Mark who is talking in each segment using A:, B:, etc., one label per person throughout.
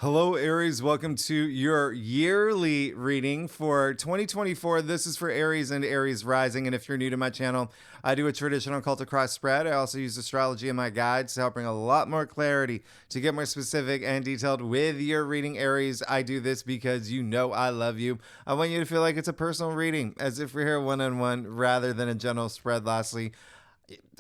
A: Hello, Aries. Welcome to your yearly reading for 2024. This is for Aries and Aries rising. And if you're new to my channel, I do a traditional cult across spread. I also use astrology in my guides to help bring a lot more clarity, to get more specific and detailed with your reading, Aries. I do this because you know I love you. I want you to feel like it's a personal reading, as if we're here one-on-one rather than a general spread. Lastly,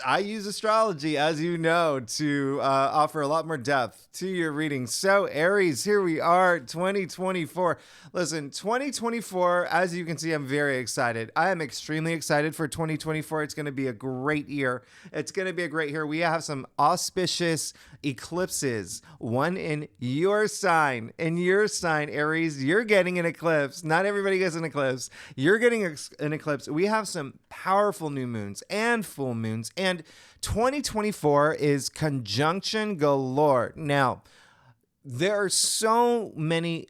A: I use astrology, as you know, to offer a lot more depth to your reading. So, Aries, here we are, 2024. Listen, 2024, as you can see, I'm very excited. I am extremely excited for 2024. It's going to be a great year. It's going to be a great year. We have some auspicious eclipses, one in your sign. In your sign, Aries, you're getting an eclipse. Not everybody gets an eclipse. You're getting an eclipse. We have some powerful new moons and full moons, and 2024 is conjunction galore. Now, there are so many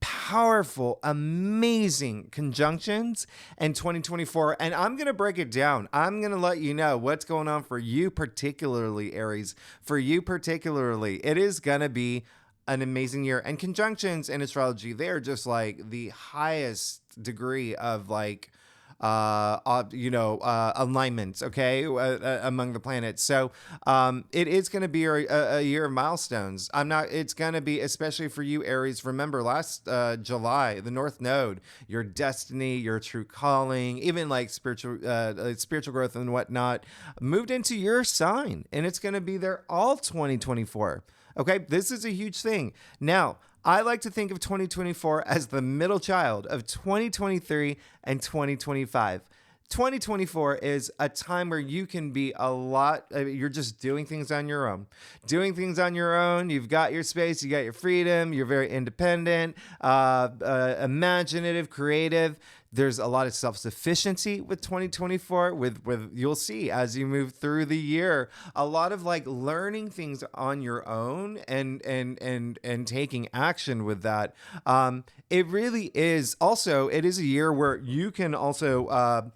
A: powerful, amazing conjunctions in 2024, and I'm going to break it down. I'm going to let you know what's going on for you particularly, Aries. For you particularly, it is going to be an amazing year. And conjunctions in astrology, they are just like the highest degree of like alignments, okay, among the planets. So it is going to be a year of milestones. It's going to be, especially for you, Aries. Remember last July, the North Node, your destiny, your true calling, even like spiritual growth and whatnot, moved into your sign, and it's going to be there all 2024. Okay, this is a huge thing. Now, I like to think of 2024 as the middle child of 2023 and 2025. 2024 is a time where you can be you're just doing things on your own. Doing things on your own. You've got your space, you got your freedom, you're very independent, imaginative, creative. There's a lot of self-sufficiency with 2024 with you'll see as you move through the year, a lot of like learning things on your own and taking action with that. It really is also, it is a year where you can also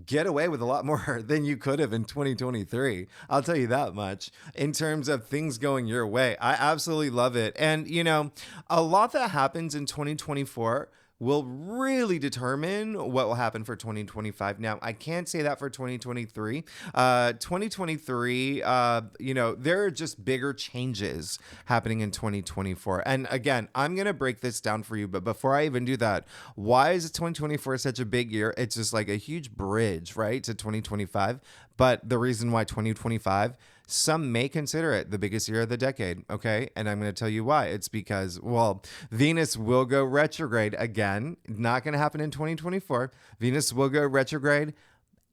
A: get away with a lot more than you could have in 2023. I'll tell you that much in terms of things going your way. I absolutely love it. And, you know, a lot that happens in 2024 will really determine what will happen for 2025. Now, I can't say that for 2023. 2023, there are just bigger changes happening in 2024. And again, I'm going to break this down for you. But before I even do that, why is 2024 such a big year? It's just like a huge bridge, right, to 2025. But the reason why 2025, some may consider it the biggest year of the decade, okay? And I'm going to tell you why. It's because, well, Venus will go retrograde again. Not going to happen in 2024. Venus will go retrograde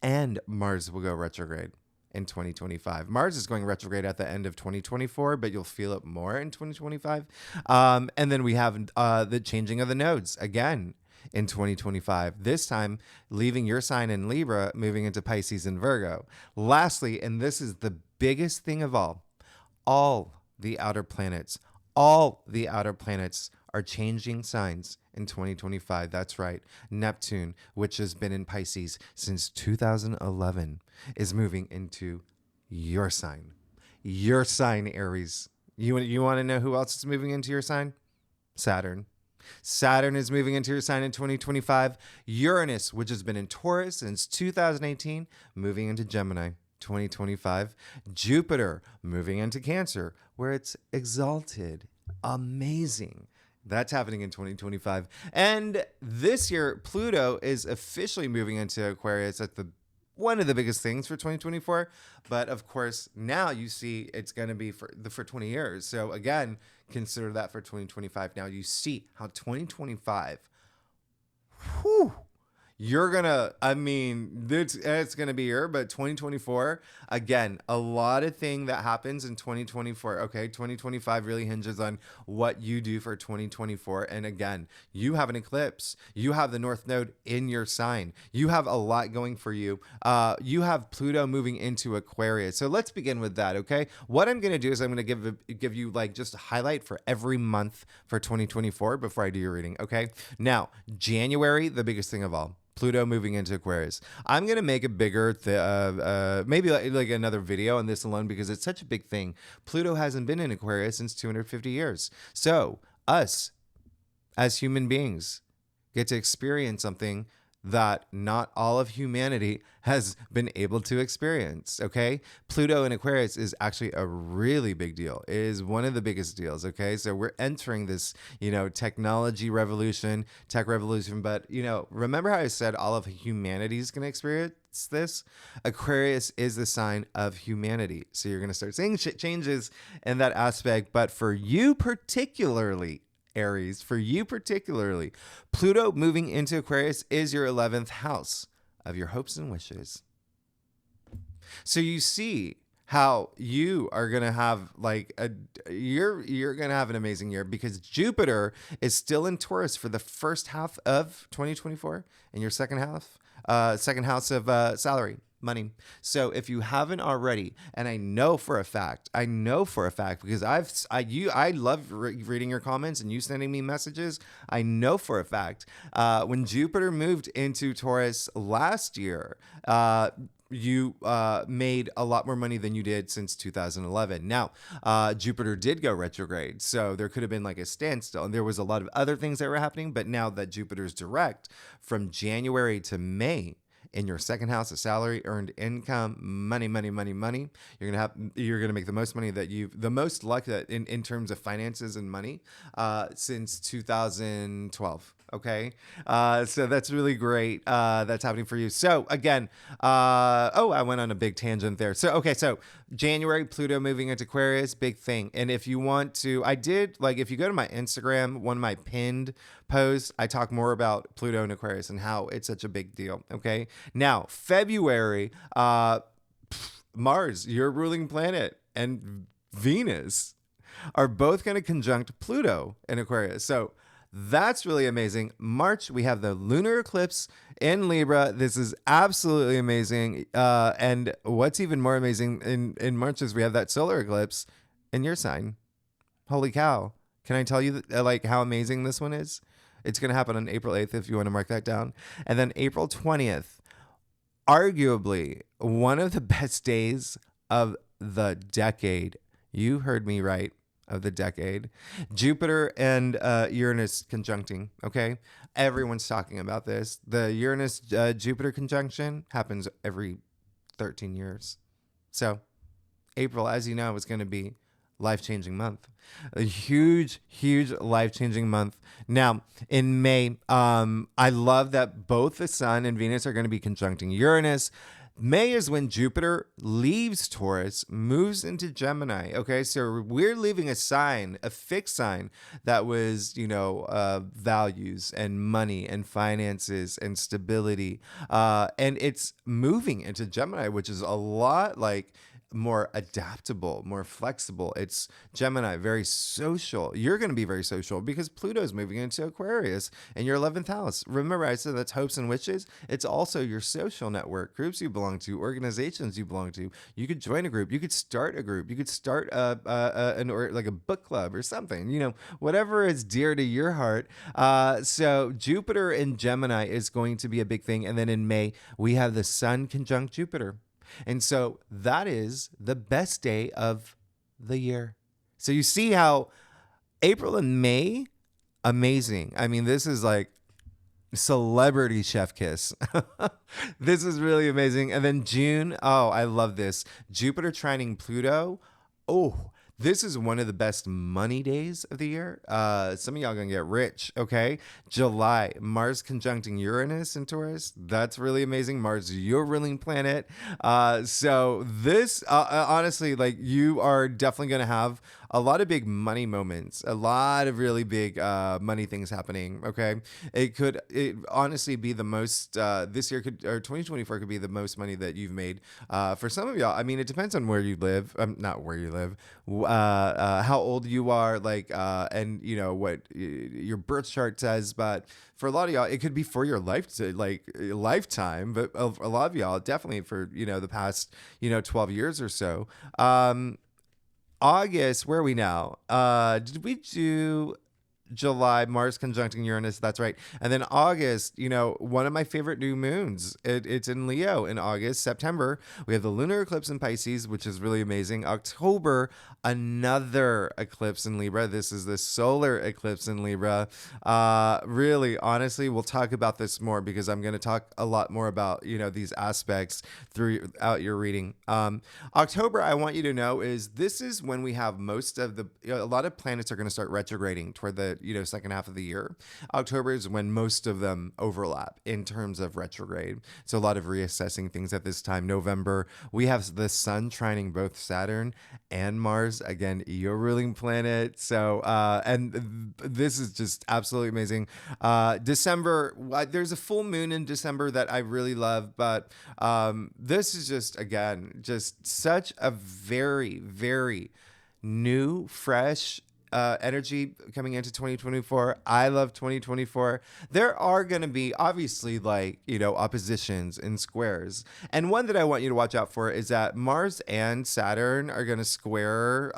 A: and Mars will go retrograde in 2025. Mars is going retrograde at the end of 2024, but you'll feel it more in 2025. And then we have the changing of the nodes again in 2025, this time leaving your sign in Libra, moving into Pisces and Virgo. Lastly, and this is the biggest thing of all the outer planets are changing signs in 2025. That's right. Neptune, which has been in Pisces since 2011, is moving into your sign. Your sign, Aries. You want to know who else is moving into your sign? Saturn. Saturn is moving into your sign in 2025. Uranus, which has been in Taurus since 2018, moving into Gemini 2025. Jupiter moving into Cancer, where it's exalted. Amazing. That's happening in 2025. And this year, Pluto is officially moving into Aquarius at one of the biggest things for 2024. But of course, now you see it's going to be for 20 years. So again, consider that for 2025. Now you see how 2025, it's going to be here, but 2024, again, a lot of thing that happens in 2024. Okay. 2025 really hinges on what you do for 2024. And again, you have an eclipse, you have the North Node in your sign. You have a lot going for you. You have Pluto moving into Aquarius. So let's begin with that. Okay. What I'm going to do is I'm going to give you like just a highlight for every month for 2024 before I do your reading. Okay. Now, January, the biggest thing of all, Pluto moving into Aquarius. I'm going to make a bigger, maybe like another video on this alone because it's such a big thing. Pluto hasn't been in Aquarius since 250 years. So us as human beings get to experience something that not all of humanity has been able to experience, okay? Pluto in Aquarius is actually a really big deal. It is one of the biggest deals, okay? So we're entering this, technology revolution, tech revolution, but, remember how I said all of humanity is going to experience this? Aquarius is the sign of humanity. So you're going to start seeing changes in that aspect, but for you particularly, Aries, for you particularly, Pluto moving into Aquarius is your 11th house of your hopes and wishes. So you see how you are going to have you're going to have an amazing year because Jupiter is still in Taurus for the first half of 2024 and your second house of salary. Money. So if you haven't already, and I know for a fact because I love reading your comments and you sending me messages. I know for a fact when Jupiter moved into Taurus last year, you made a lot more money than you did since 2011. Now, Jupiter did go retrograde, so there could have been like a standstill, and there was a lot of other things that were happening. But now that Jupiter's direct from January to May, in your second house of salary, earned income, money, you're gonna make the most money the most luck that in terms of finances and money since 2012. Okay, so that's really great. That's happening for you. So again, I went on a big tangent there. So January, Pluto moving into Aquarius, big thing. And if you want to, if you go to my Instagram, one of my pinned posts, I talk more about Pluto and Aquarius and how it's such a big deal. Okay, now February, Mars, your ruling planet, and Venus are both going to conjunct Pluto in Aquarius. So that's really amazing. March, we have the lunar eclipse in Libra. This is absolutely amazing. And what's even more amazing in March is we have that solar eclipse in your sign. Holy cow. Can I tell you how amazing this one is? It's going to happen on April 8th if you want to mark that down. And then April 20th, arguably one of the best days of the decade. You heard me right. Of the decade. Jupiter and Uranus conjuncting, okay? Everyone's talking about this. The Uranus-Jupiter conjunction happens every 13 years. So April, as you know, is going to be life-changing month. A huge, huge life-changing month. Now, in May, I love that both the Sun and Venus are going to be conjuncting Uranus. May is when Jupiter leaves Taurus, moves into Gemini. Okay, so we're leaving a fixed sign that was, values and money and finances and stability. And it's moving into Gemini, which is a lot more adaptable, more flexible. It's Gemini, very social. You're going to be very social because Pluto's moving into Aquarius in your 11th house. Remember, I said that's hopes and wishes. It's also your social network, groups you belong to, organizations you belong to. You could join a group. You could start a group. You could start a book club or something. Whatever is dear to your heart. So Jupiter in Gemini is going to be a big thing. And then in May, we have the Sun conjunct Jupiter. And so that is the best day of the year. So you see how April and May, amazing. I mean, this is like celebrity chef kiss. This is really amazing. And then June, I love this. Jupiter trining Pluto. Oh, this is one of the best money days of the year. Some of y'all gonna get rich, okay? July, Mars conjuncting Uranus in Taurus. That's really amazing. Mars, your ruling planet. So this, honestly, you are definitely gonna have a lot of big money moments, a lot of really big money things happening, okay? It honestly be the most, this year or 2024 could be the most money that you've made. For some of y'all, I mean, it depends on where you live. Not where you live, how old you are, and what your birth chart says. But for a lot of y'all, it could be for your lifetime. But a lot of y'all, definitely for the past 12 years or so. August, where are we now? Did we do July, Mars conjuncting Uranus. That's right. And then August, one of my favorite new moons. It's in Leo in August. September, we have the lunar eclipse in Pisces, which is really amazing. October, another eclipse in Libra. This is the solar eclipse in Libra. Really, honestly, we'll talk about this more because I'm going to talk a lot more about, these aspects throughout your reading. October, I want you to know is this is when we have most of a lot of planets are going to start retrograding toward the, second half of the year. October is when most of them overlap in terms of retrograde. So a lot of reassessing things at this time. November, we have the sun trining both Saturn and Mars, again, your ruling planet. So, and this is just absolutely amazing. December, there's a full moon in December that I really love, but this is just, again, just such a very, very new, fresh energy coming into 2024. I love 2024. There are going to be obviously oppositions and squares. And one that I want you to watch out for is that Mars and Saturn are going to square.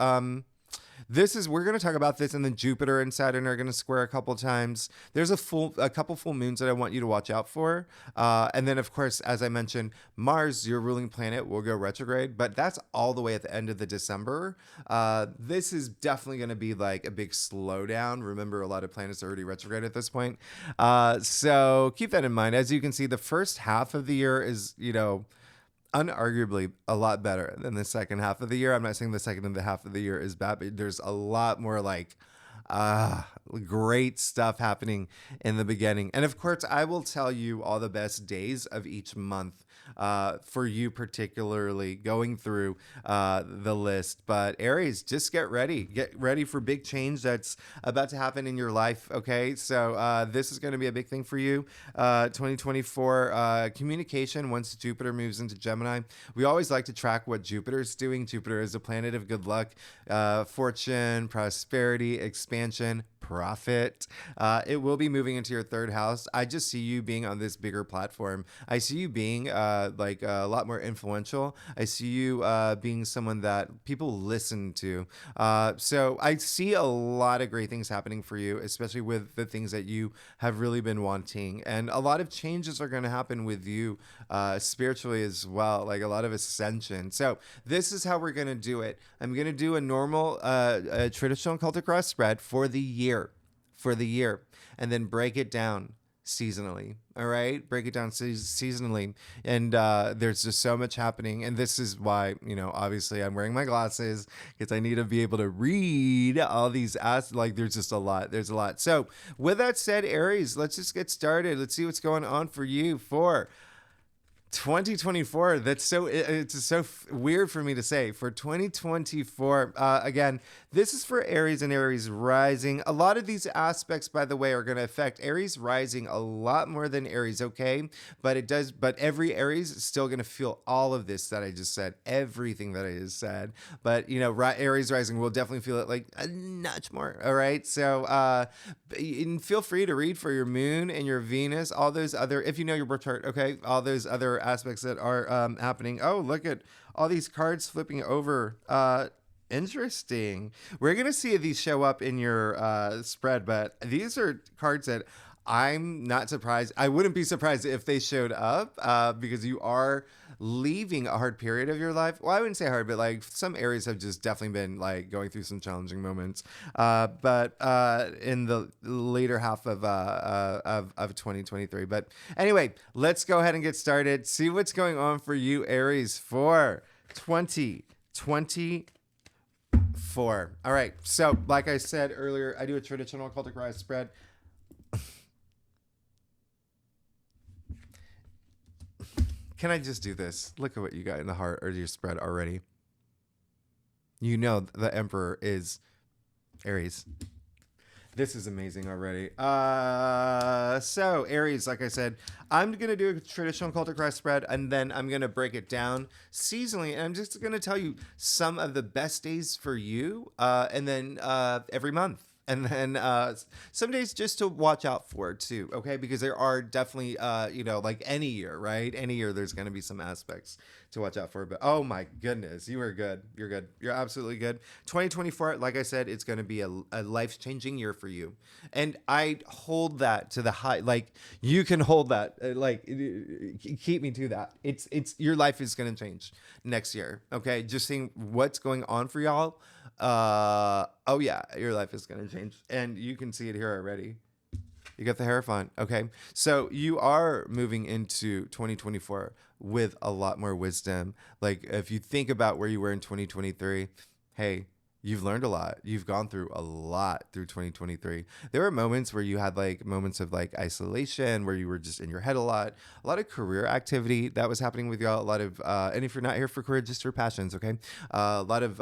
A: We're going to talk about this, and then Jupiter and Saturn are going to square a couple times. There's a couple full moons that I want you to watch out for. And then, of course, as I mentioned, Mars, your ruling planet, will go retrograde, but that's all the way at the end of the December. This is definitely going to be like a big slowdown. Remember, a lot of planets are already retrograde at this point. So keep that in mind. As you can see, the first half of the year is, unarguably a lot better than the second half of the year. I'm not saying the second half of the year is bad, but there's a lot more great stuff happening in the beginning. And of course, I will tell you all the best days of each month for you, particularly going through the list. But Aries, just get ready. Get ready for big change that's about to happen in your life. Okay, so this is going to be a big thing for you. 2024 communication. Once Jupiter moves into Gemini, we always like to track what Jupiter's doing. Jupiter is a planet of good luck, fortune, prosperity, expansion, profit. It will be moving into your third house. I just see you being on this bigger platform. I see you being a lot more influential. I see you being someone that people listen to. So I see a lot of great things happening for you, especially with the things that you have really been wanting. And a lot of changes are going to happen with you spiritually as well, like a lot of ascension. So this is how we're going to do it. I'm going to do a normal traditional cultic cross spread for the year, and then break it down seasonally. All right, break it down seasonally, and there's just so much happening, and this is why obviously I'm wearing my glasses because I need to be able to read all these there's just a lot. So with that said, Aries, let's just get started. Let's see what's going on for you for 2024. It's so weird for me to say. For 2024, again, this is for Aries and Aries rising. A lot of these aspects, by the way, are going to affect Aries rising a lot more than Aries, okay? But every Aries is still going to feel all of this that I just said, everything that I just said. But Aries rising will definitely feel it like a notch more. All right, so and feel free to read for your moon and your Venus, all those other, if you know your birth chart, okay, all those other aspects that are happening. Oh, look at all these cards flipping over. Interesting. We're gonna see if these show up in your spread, but these are cards that I'm not surprised. I wouldn't be surprised if they showed up because you are leaving a hard period of your life. Well, I wouldn't say hard, but like some areas have just definitely been like going through some challenging moments. But in the later half of 2023. But anyway, let's go ahead and get started. See what's going on for you, Aries, for 2024. All right. So, like I said earlier, I do a traditional occultic rise spread. Can I just do this? Look at what you got in the heart or your spread already. You know the Emperor is Aries. This is amazing already. So Aries, like I said, I'm going to do a traditional cultic rise spread, and then I'm going to break it down seasonally. And I'm just going to tell you some of the best days for you, and then every month. And then some days just to watch out for too, okay? Because there are definitely, like any year, right? Any year there's going to be some aspects to watch out for. But oh my goodness, you are good. You're good. You're absolutely good. 2024, like I said, it's going to be a life-changing year for you. And I hold that to the high, like you can hold that, keep me to that. It's your life is going to change next year, okay? Just seeing what's going on for y'all. Oh yeah, your life is going to change. And you can see it here already. You got the Hierophant. Okay. So you are moving into 2024 with a lot more wisdom. Like if you think about where you were in 2023, hey, you've learned a lot. You've gone through a lot through 2023. There were moments where you had like moments of like isolation, where you were just in your head a lot of career activity that was happening with y'all. A lot of, and if you're not here for career, just for passions, okay? A lot of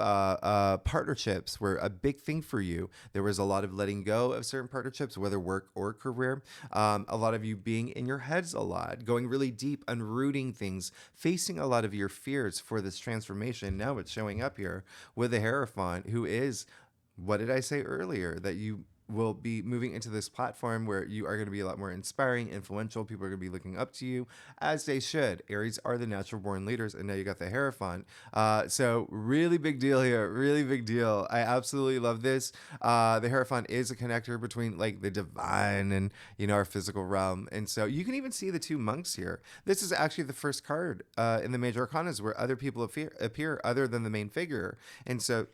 A: partnerships were a big thing for you. There was a lot of letting go of certain partnerships, whether work or career. A lot of you being in your heads a lot, going really deep, unrooting things, facing a lot of your fears for this transformation. Now it's showing up here with the Hierophant, who is, what did I say earlier? That you will be moving into this platform where you are going to be a lot more inspiring, influential. People are going to be looking up to you, as they should. Aries are the natural born leaders, and now you got the Hierophant. So really big deal here. Really big deal. I absolutely love this. The Hierophant is a connector between like the divine and, our physical realm. And so you can even see the two monks here. This is actually the first card in the major arcanas where other people appear other than the main figure. And so,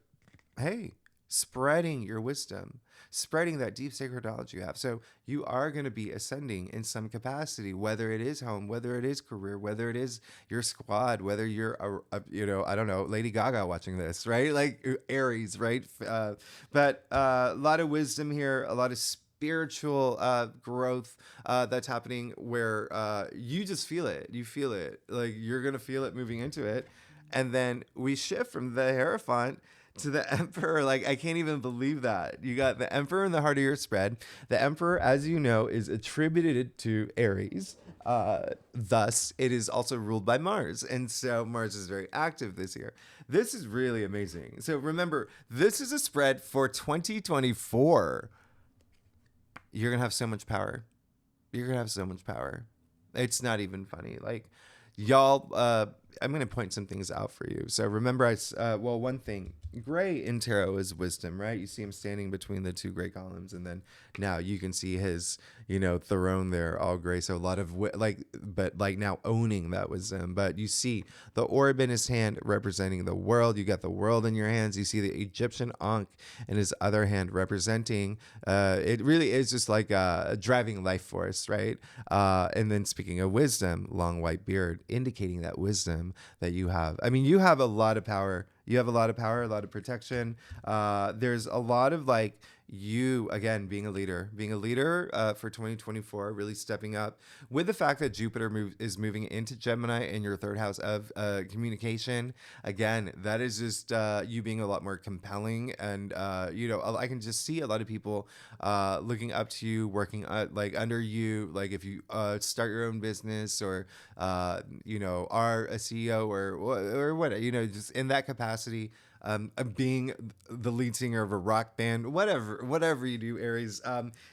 A: hey, spreading your wisdom, spreading that deep sacred knowledge you have. So you are going to be ascending in some capacity, whether it is home, whether it is career, whether it is your squad, whether you're I don't know, Lady Gaga watching this, right? Like Aries, right? But a lot of wisdom here, a lot of spiritual growth that's happening where you just feel it. You feel it. Like you're going to feel it moving into it. And then we shift from the Hierophant to the Emperor. Like, I can't even believe that. You got the Emperor in the heart of your spread. The Emperor, as you know, is attributed to Aries. Thus, it is also ruled by Mars. And so Mars is very active this year. This is really amazing. So remember, this is a spread for 2024. You're going to have so much power. You're going to have so much power. It's not even funny. Like, y'all, I'm going to point some things out for you. So remember, one thing, gray in tarot is wisdom, right? You see him standing between the two gray columns, and then now you can see his, throne there, all gray. So a lot of but now owning that wisdom. But you see the orb in his hand representing the world. You got the world in your hands. You see the Egyptian Ankh in his other hand representing. It really is just like a driving life force, right? And then speaking of wisdom, long white beard, indicating that wisdom that you have. I mean, you have a lot of power. You have a lot of power, a lot of protection. There's a lot of you, again, being a leader for 2024, really stepping up with the fact that Jupiter is moving into Gemini in your third house of communication. Again, that is just you being a lot more compelling. And, I can just see a lot of people looking up to you, working under you. Like if you start your own business or, are a CEO or what, just in that capacity. Being the lead singer of a rock band, whatever you do, Aries.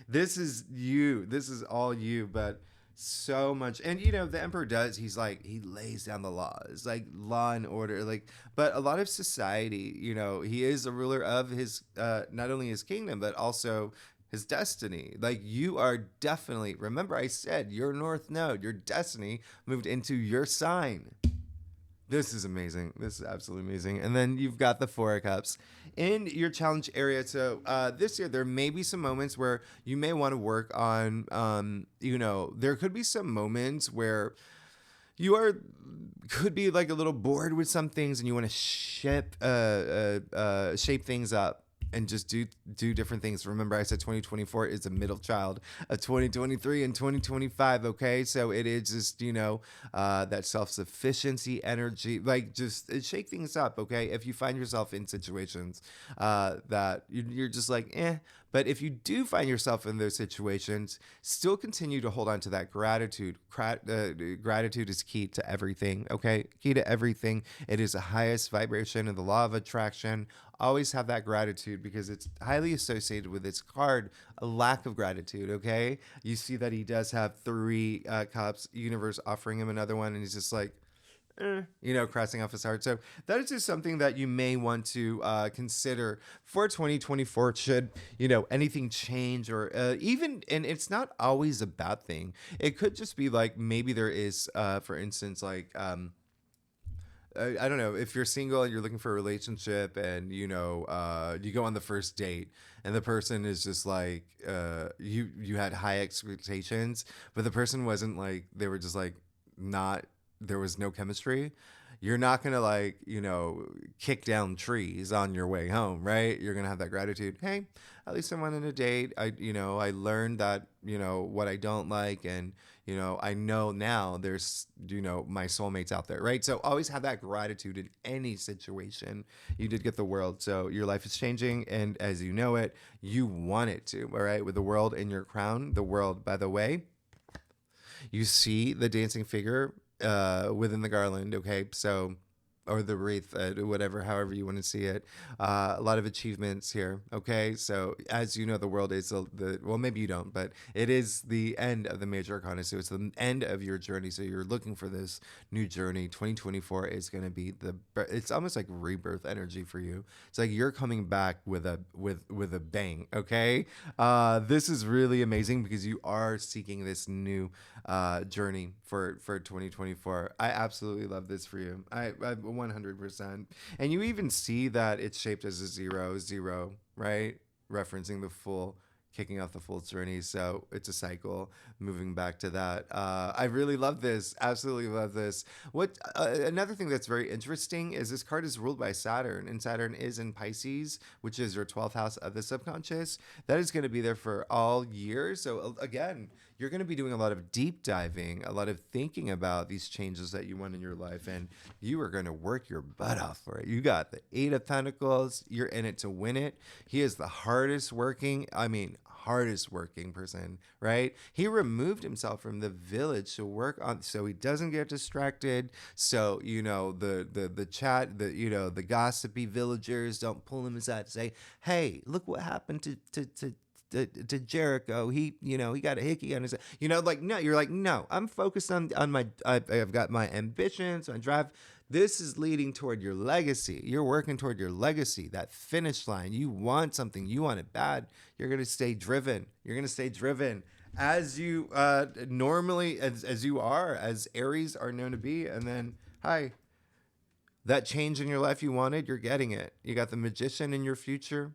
A: This is you. This is all you, but so much. And the Emperor does. He lays down the laws, like law and order. But a lot of society, he is a ruler of his not only his kingdom but also his destiny. Like you are definitely. Remember, I said your North Node, your destiny moved into your sign. This is amazing. This is absolutely amazing. And then you've got the Four of Cups in your challenge area. So this year, there may be some moments where you may want to work on, there could be some moments where you could be like a little bored with some things and you want to shape things up and just do different things. Remember, I said 2024 is a middle child of 2023 and 2025. Okay, so it is just that self-sufficiency energy. Just shake things up. Okay, if you find yourself in situations that you're just like but if you do find yourself in those situations, still continue to hold on to that gratitude. Gratitude is key to everything, okay? Key to everything. It is the highest vibration of the law of attraction. always have that gratitude because it's highly associated with this card, a lack of gratitude. Okay. You see that he does have three cups, universe offering him another one. And he's just like, crossing off his heart. So that is just something that you may want to consider for 2024. Should, anything change or even, and it's not always a bad thing. It could just be like, maybe there is, for instance, like, I don't know, if you're single and you're looking for a relationship and, you go on the first date and the person is just like, you had high expectations, but the person wasn't like, they were just like, not, there was no chemistry. You're not going to like, kick down trees on your way home, right? You're going to have that gratitude. Hey, at least I went on a date. I learned that, what I don't like. And, I know now there's, my soulmates out there, right? So always have that gratitude in any situation. You did get the world. So your life is changing. And as you know it, you want it to, all right? With the world in your crown, the world, by the way, you see the dancing figure within the garland. Okay, so, or the wreath, whatever, however you want to see it. A lot of achievements here. Okay, so as you know, the world is well, maybe you don't, but it is the end of the major arcana. So it's the end of your journey. So you're looking for this new journey. 2024 is going to be it's almost like rebirth energy for you. It's like you're coming back with a bang. Okay, this is really amazing because you are seeking this new journey for 2024. I absolutely love this for you. I 100%. And you even see that it's shaped as a 0, right? Referencing the full, kicking off the full journey. So it's a cycle, moving back to that. I really love this. Absolutely love this. What another thing that's very interesting is this card is ruled by Saturn, and Saturn is in Pisces, which is your 12th house of the subconscious. That is going to be there for all year. So again, you're going to be doing a lot of deep diving, a lot of thinking about these changes that you want in your life, and you are going to work your butt off for it. You got the 8 of Pentacles. You're in it to win it. He is the hardest working person, right? He removed himself from the village to work on, so he doesn't get distracted. So, the chat, the gossipy villagers don't pull him aside to say, hey, look what happened to Jericho. He got a hickey on his, no, you're like, no, I'm focused on my, I've got my ambitions, my drive. This is leading toward your legacy. You're working toward your legacy, that finish line. You want something, you want it bad. You're going to stay driven. You're going to stay driven as you normally, as you are, as Aries are known to be. And then, hi, that change in your life you wanted, you're getting it. You got the Magician in your future.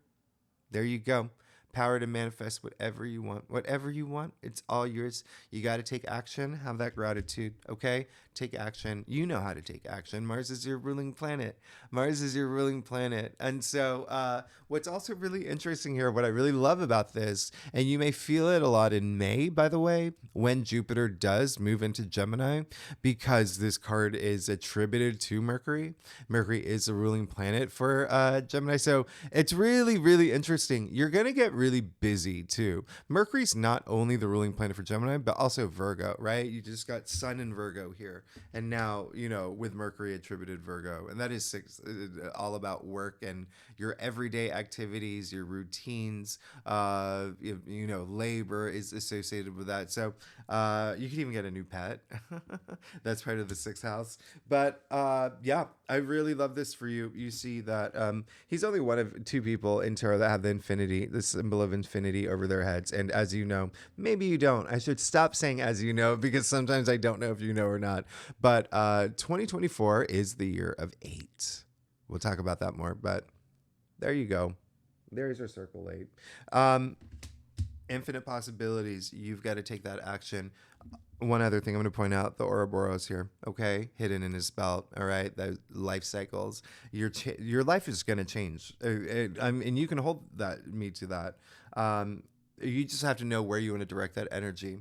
A: There you go. Power to manifest whatever you want. Whatever you want, it's all yours. You got to take action. Have that gratitude, okay? Take action. You know how to take action. Mars is your ruling planet. Mars is your ruling planet. And so what's also really interesting here, what I really love about this, and you may feel it a lot in May, by the way, when Jupiter does move into Gemini, because this card is attributed to Mercury. Mercury is a ruling planet for Gemini. So it's really, really interesting. You're going to get really busy too. Mercury's not only the ruling planet for Gemini, but also Virgo, right? You just got Sun in Virgo here. And now, with Mercury attributed Virgo, and that is all about work and your everyday activities, your routines, labor is associated with that. So you could even get a new pet. That's part of the 6th house. But yeah, I really love this for you. You see that he's only one of 2 people in tarot that have the infinity, the symbol of infinity over their heads. And as you know, maybe you don't. I should stop saying as you know, because sometimes I don't know if you know or not. But 2024 is the year of 8. We'll talk about that more, but there you go. There's your circle 8. Infinite possibilities. You've got to take that action. One other thing I'm going to point out, the Ouroboros here, okay? Hidden in his belt, all right? The life cycles. Your life is going to change. And you can hold me to that. You just have to know where you want to direct that energy,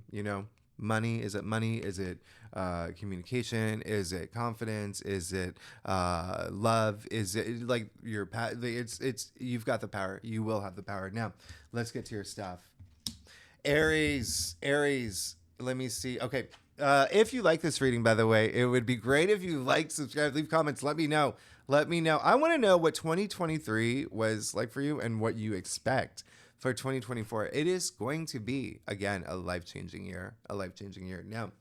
A: Money, is it money? Is it communication? Is it confidence? Is it love? Is it like your it's you've got the power. You will have the power. Now, let's get to your stuff. Aries, let me see. Okay. If you like this reading, by the way, it would be great if you like, subscribe, leave comments, let me know. Let me know. I want to know what 2023 was like for you and what you expect for 2024. It is going to be, again, a life-changing year. A life-changing year. Now,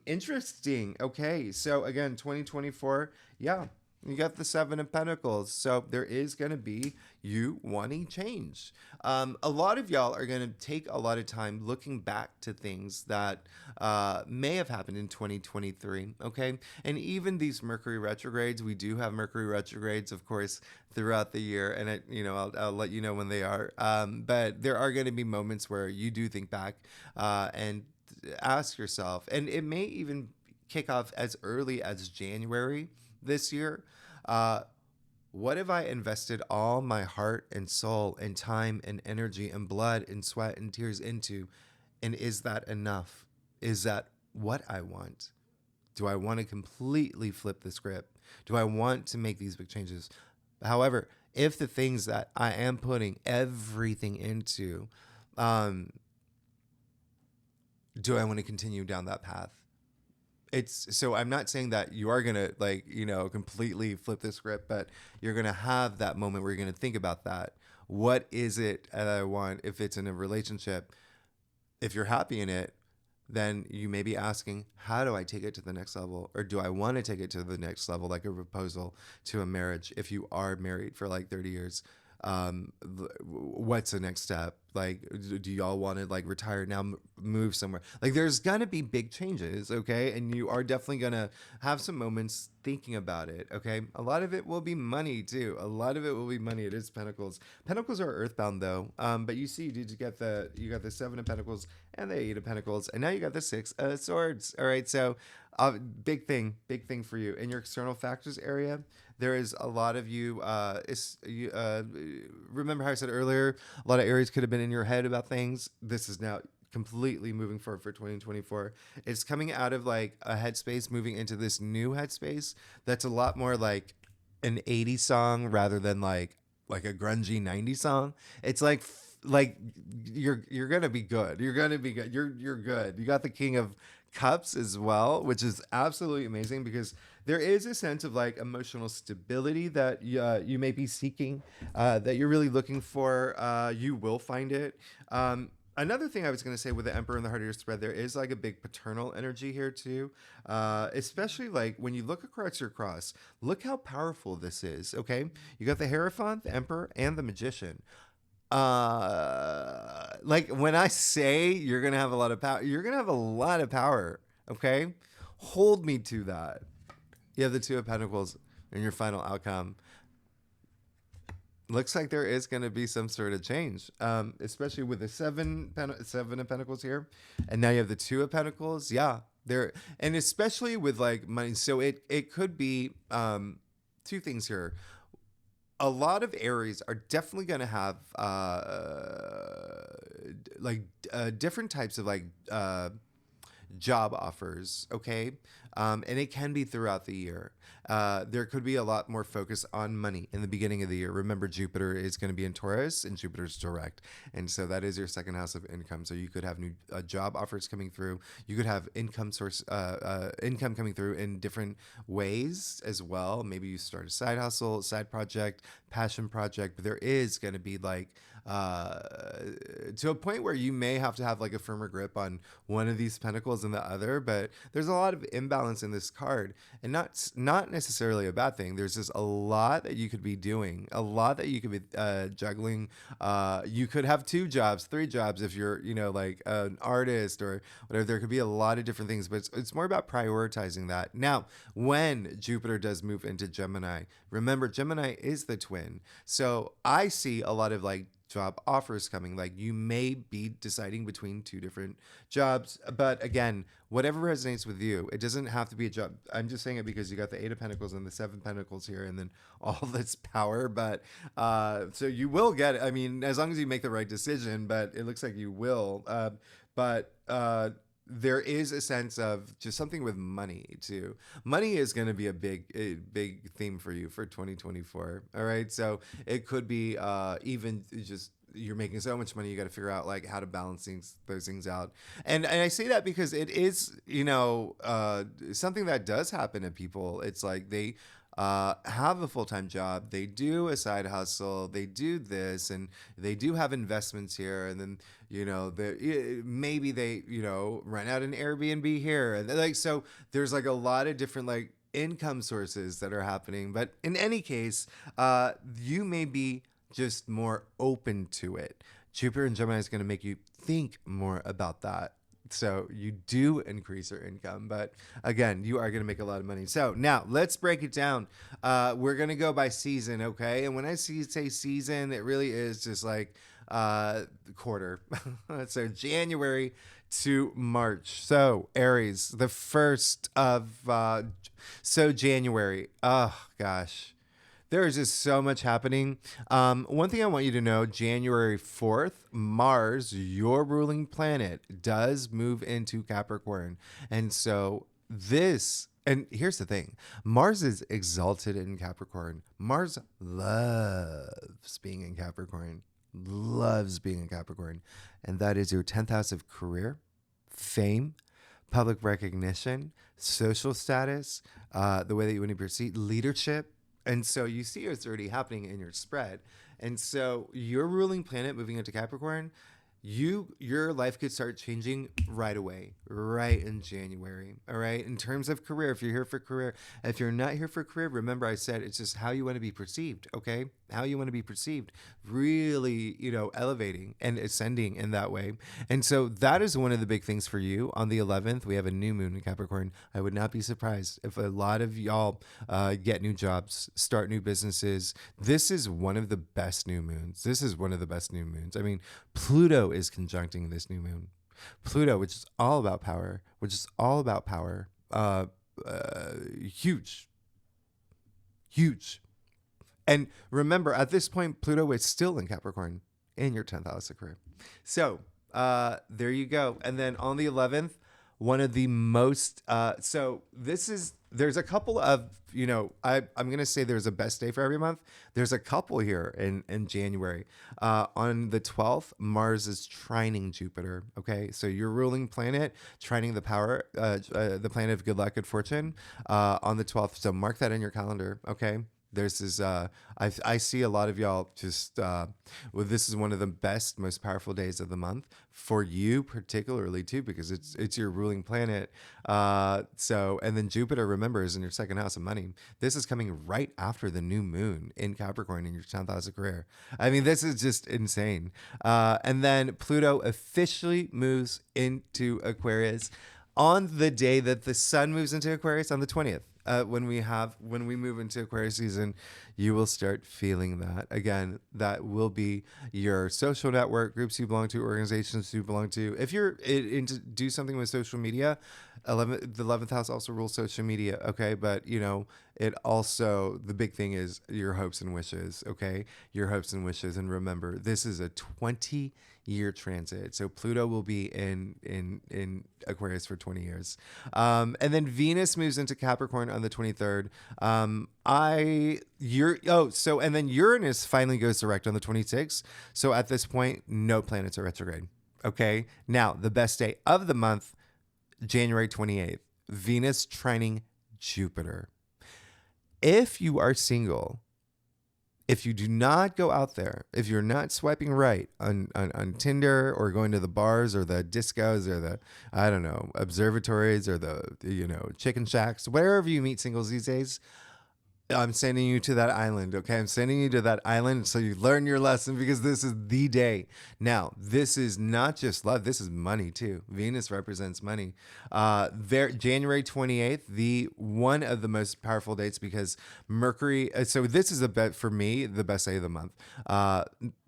A: interesting. Okay, so again, 2024, yeah, you got the Seven of Pentacles. So there is going to be you wanting change. A lot of y'all are going to take a lot of time looking back to things that may have happened in 2023. Okay. And even these Mercury retrogrades, we do have Mercury retrogrades, of course, throughout the year. And I'll let you know when they are. But there are going to be moments where you do think back and ask yourself, and it may even kick off as early as January this year. What have I invested all my heart and soul and time and energy and blood and sweat and tears into? And is that enough? Is that what I want? Do I want to completely flip the script? Do I want to make these big changes? However, if the things that I am putting everything into, do I want to continue down that path? So I'm not saying that you are going to completely flip the script, but you're going to have that moment where you're going to think about that. What is it that I want? If it's in a relationship, if you're happy in it, then you may be asking, how do I take it to the next level? Or do I want to take it to the next level, like a proposal to a marriage? If you are married for like 30 years, what's the next step? Like, do y'all want to like retire now, move somewhere? Like, there's gonna be big changes, okay? And you are definitely gonna have some moments thinking about it, okay? A lot of it will be money too. A lot of it will be money. It is Pentacles. Pentacles are earthbound though. But you see, you got the Seven of Pentacles and the Eight of Pentacles, and now you got the Six of Swords. All right, so big thing for you in your external factors area. There is a lot of you. Remember how I said earlier, a lot of Aries could have been in your head about things. This is now completely moving forward for 2024. It's coming out of like a headspace, moving into this new headspace that's a lot more like an 80s song rather than like a grungy 90s song. It's like you're gonna be good. You're gonna be good. You're good. You got the King of Cups as well, which is absolutely amazing because there is a sense of like emotional stability that you may be seeking, that you're really looking for. You will find it. Another thing I was going to say with the Emperor and the Heart of your spread, there is like a big paternal energy here too, especially like when you look across your cross, look how powerful this is. Okay, you got the Hierophant, the Emperor, and the Magician. Like when I say you're gonna have a lot of power, you're gonna have a lot of power. Okay, hold me to that. You have the Two of Pentacles in your final outcome. Looks like there is going to be some sort of change, especially with the Seven of Pentacles here, and now you have the Two of Pentacles. Yeah, there, and especially with like money. So it could be two things here. A lot of Aries are definitely going to have different types of like job offers, okay? And it can be throughout the year. There could be a lot more focus on money in the beginning of the year. Remember, Jupiter is going to be in Taurus, and Jupiter's direct. And so that is your second house of income. So you could have new job offers coming through. You could have income coming through in different ways as well. Maybe you start a side hustle, side project, passion project. But there is going to be like, to a point where you may have to have like a firmer grip on one of these pentacles than the other, but there's a lot of imbalance in this card, and not necessarily a bad thing. There's just a lot that you could be doing, a lot that you could be juggling. You could have 2 jobs, 3 jobs if you're like an artist or whatever. There could be a lot of different things, but it's more about prioritizing that. Now, when Jupiter does move into Gemini, remember Gemini is the twin, so I see a lot of like job offers coming. Like you may be deciding between 2 different jobs, but again, whatever resonates with you, it doesn't have to be a job. I'm just saying it because you got the Eight of Pentacles and the Seven of Pentacles here, and then all this power. But so you will get it. I mean, as long as you make the right decision, but it looks like you will. But there is a sense of just something with money too. Money is going to be a big theme for you for 2024. All right. So it could be even just you're making so much money, you got to figure out like how to balance those things out. And I say that because it is, something that does happen to people. It's like they have a full-time job, they do a side hustle, they do this, and they do have investments here, and then maybe they rent out an Airbnb here, and like so there's like a lot of different like income sources that are happening. But in any case, you may be just more open to it. Jupiter and Gemini is going to make you think more about that. So you do increase your income, but again, you are going to make a lot of money. So now let's break it down. We're going to go by season, okay? And when I say season, it really is just like quarter. So January to March. So Aries, the first of January. Oh gosh. There is just so much happening. One thing I want you to know, January 4th, Mars, your ruling planet, does move into Capricorn. And so and here's the thing, Mars is exalted in Capricorn. Mars loves being in Capricorn, And that is your 10th house of career, fame, public recognition, social status, the way that you want to perceive leadership. And so you see it's already happening in your spread. And so your ruling planet moving into Capricorn, your life could start changing right away, right in January. All right. In terms of career, if you're here for career, if you're not here for career, remember I said it's just how you want to be perceived. Okay. How you want to be perceived, really, elevating and ascending in that way. And so that is one of the big things for you. On the 11th, we have a new moon in Capricorn. I would not be surprised if a lot of y'all get new jobs, start new businesses. This is one of the best new moons. I mean, Pluto is conjuncting this new moon. Pluto, which is all about power, huge. And remember, at this point, Pluto is still in Capricorn in your 10th house of career. So there you go. And then on the 11th, one of the most, there's a couple of, I'm going to say there's a best day for every month. There's a couple here in January. On the 12th, Mars is trining Jupiter. Okay. So your ruling planet trining the planet of good luck, good fortune, on the 12th. So mark that in your calendar. Okay. There's this, I see a lot of y'all just, this is one of the best, most powerful days of the month for you particularly too, because it's your ruling planet. And then Jupiter, remember, is in your second house of money. This is coming right after the new moon in Capricorn in your 10th house of career. I mean, this is just insane. And then Pluto officially moves into Aquarius on the day that the sun moves into Aquarius on the 20th. When we move into Aquarius season, you will start feeling that. Again, that will be your social network, groups you belong to, organizations you belong to. If you're into do something with social media, the 11th house also rules social media. Okay. But it also, the big thing is your hopes and wishes. Okay. Your hopes and wishes. And remember, this is a 20-year transit. So Pluto will be in Aquarius for 20 years. And then Venus moves into Capricorn on the 23rd. And then Uranus finally goes direct on the 26th. So at this point, no planets are retrograde. Okay. Now, the best day of the month, January 28th, Venus trining Jupiter. If you are single, if you do not go out there, if you're not swiping right on Tinder or going to the bars or the discos or the, observatories or the, chicken shacks, wherever you meet singles these days, I'm sending you to that island, okay? I'm sending you to that island so you learn your lesson, because this is the day. Now, this is not just love. This is money, too. Venus represents money. January 28th, one of the most powerful dates, because Mercury... So this is, for me, the best day of the month.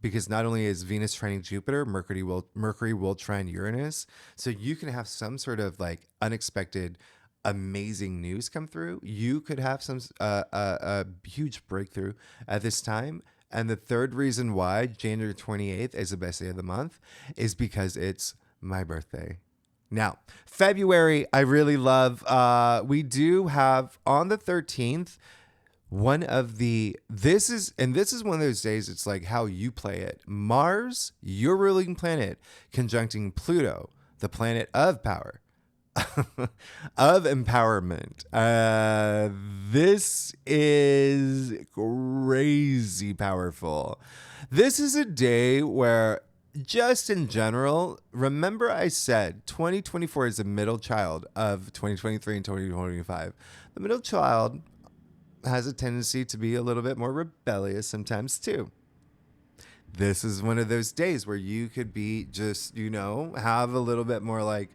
A: Because not only is Venus trining Jupiter, Mercury will trine Uranus. So you can have some sort of unexpected... amazing news come through. You could have some a huge breakthrough at this time. And the third reason why January 28th is the best day of the month is because it's my birthday. Now, February, I really love. We do have on the 13th this is one of those days. It's like how you play it. Mars, your ruling planet, conjuncting Pluto, the planet of power, of empowerment. This is crazy powerful. This is a day where, just in general, remember I said 2024 is the middle child of 2023 and 2025. The middle child has a tendency to be a little bit more rebellious sometimes too. This is one of those days where you could be just, have a little bit more like,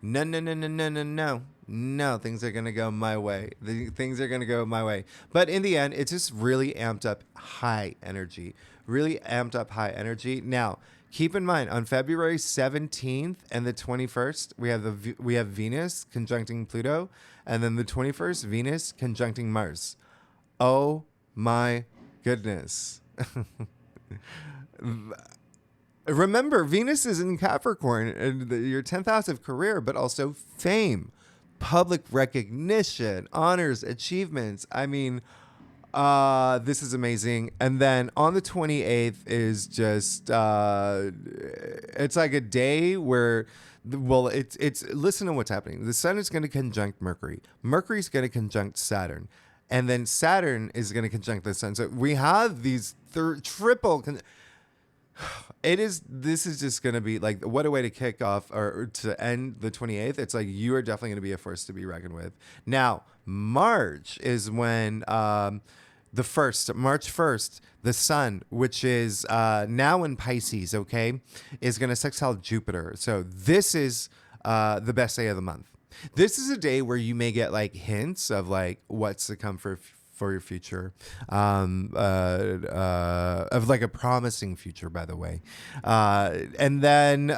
A: no, no, no, no, no, no, no. No, things are going to go my way. Things are going to go my way. But in the end, it's just really amped up high energy. Really amped up high energy. Now, keep in mind, on February 17th and the 21st, we have Venus conjuncting Pluto. And then the 21st, Venus conjuncting Mars. Oh my goodness. Remember, Venus is in Capricorn, and your 10th house of career, but also fame, public recognition, honors, achievements. I mean, this is amazing. And then on the 28th is just, it's like a day where, well, it's listen to what's happening. The sun is going to conjunct Mercury. Mercury's going to conjunct Saturn. And then Saturn is going to conjunct the sun. So we have these triple. This is just going to be like, what a way to kick off or to end the 28th. It's like, you are definitely going to be a force to be reckoned with. Now, March is when March 1st, the sun, which is now in Pisces, okay, is going to sextile Jupiter. So this is the best day of the month. This is a day where you may get like hints of like what's to come for your future, of like a promising future, by the way. And then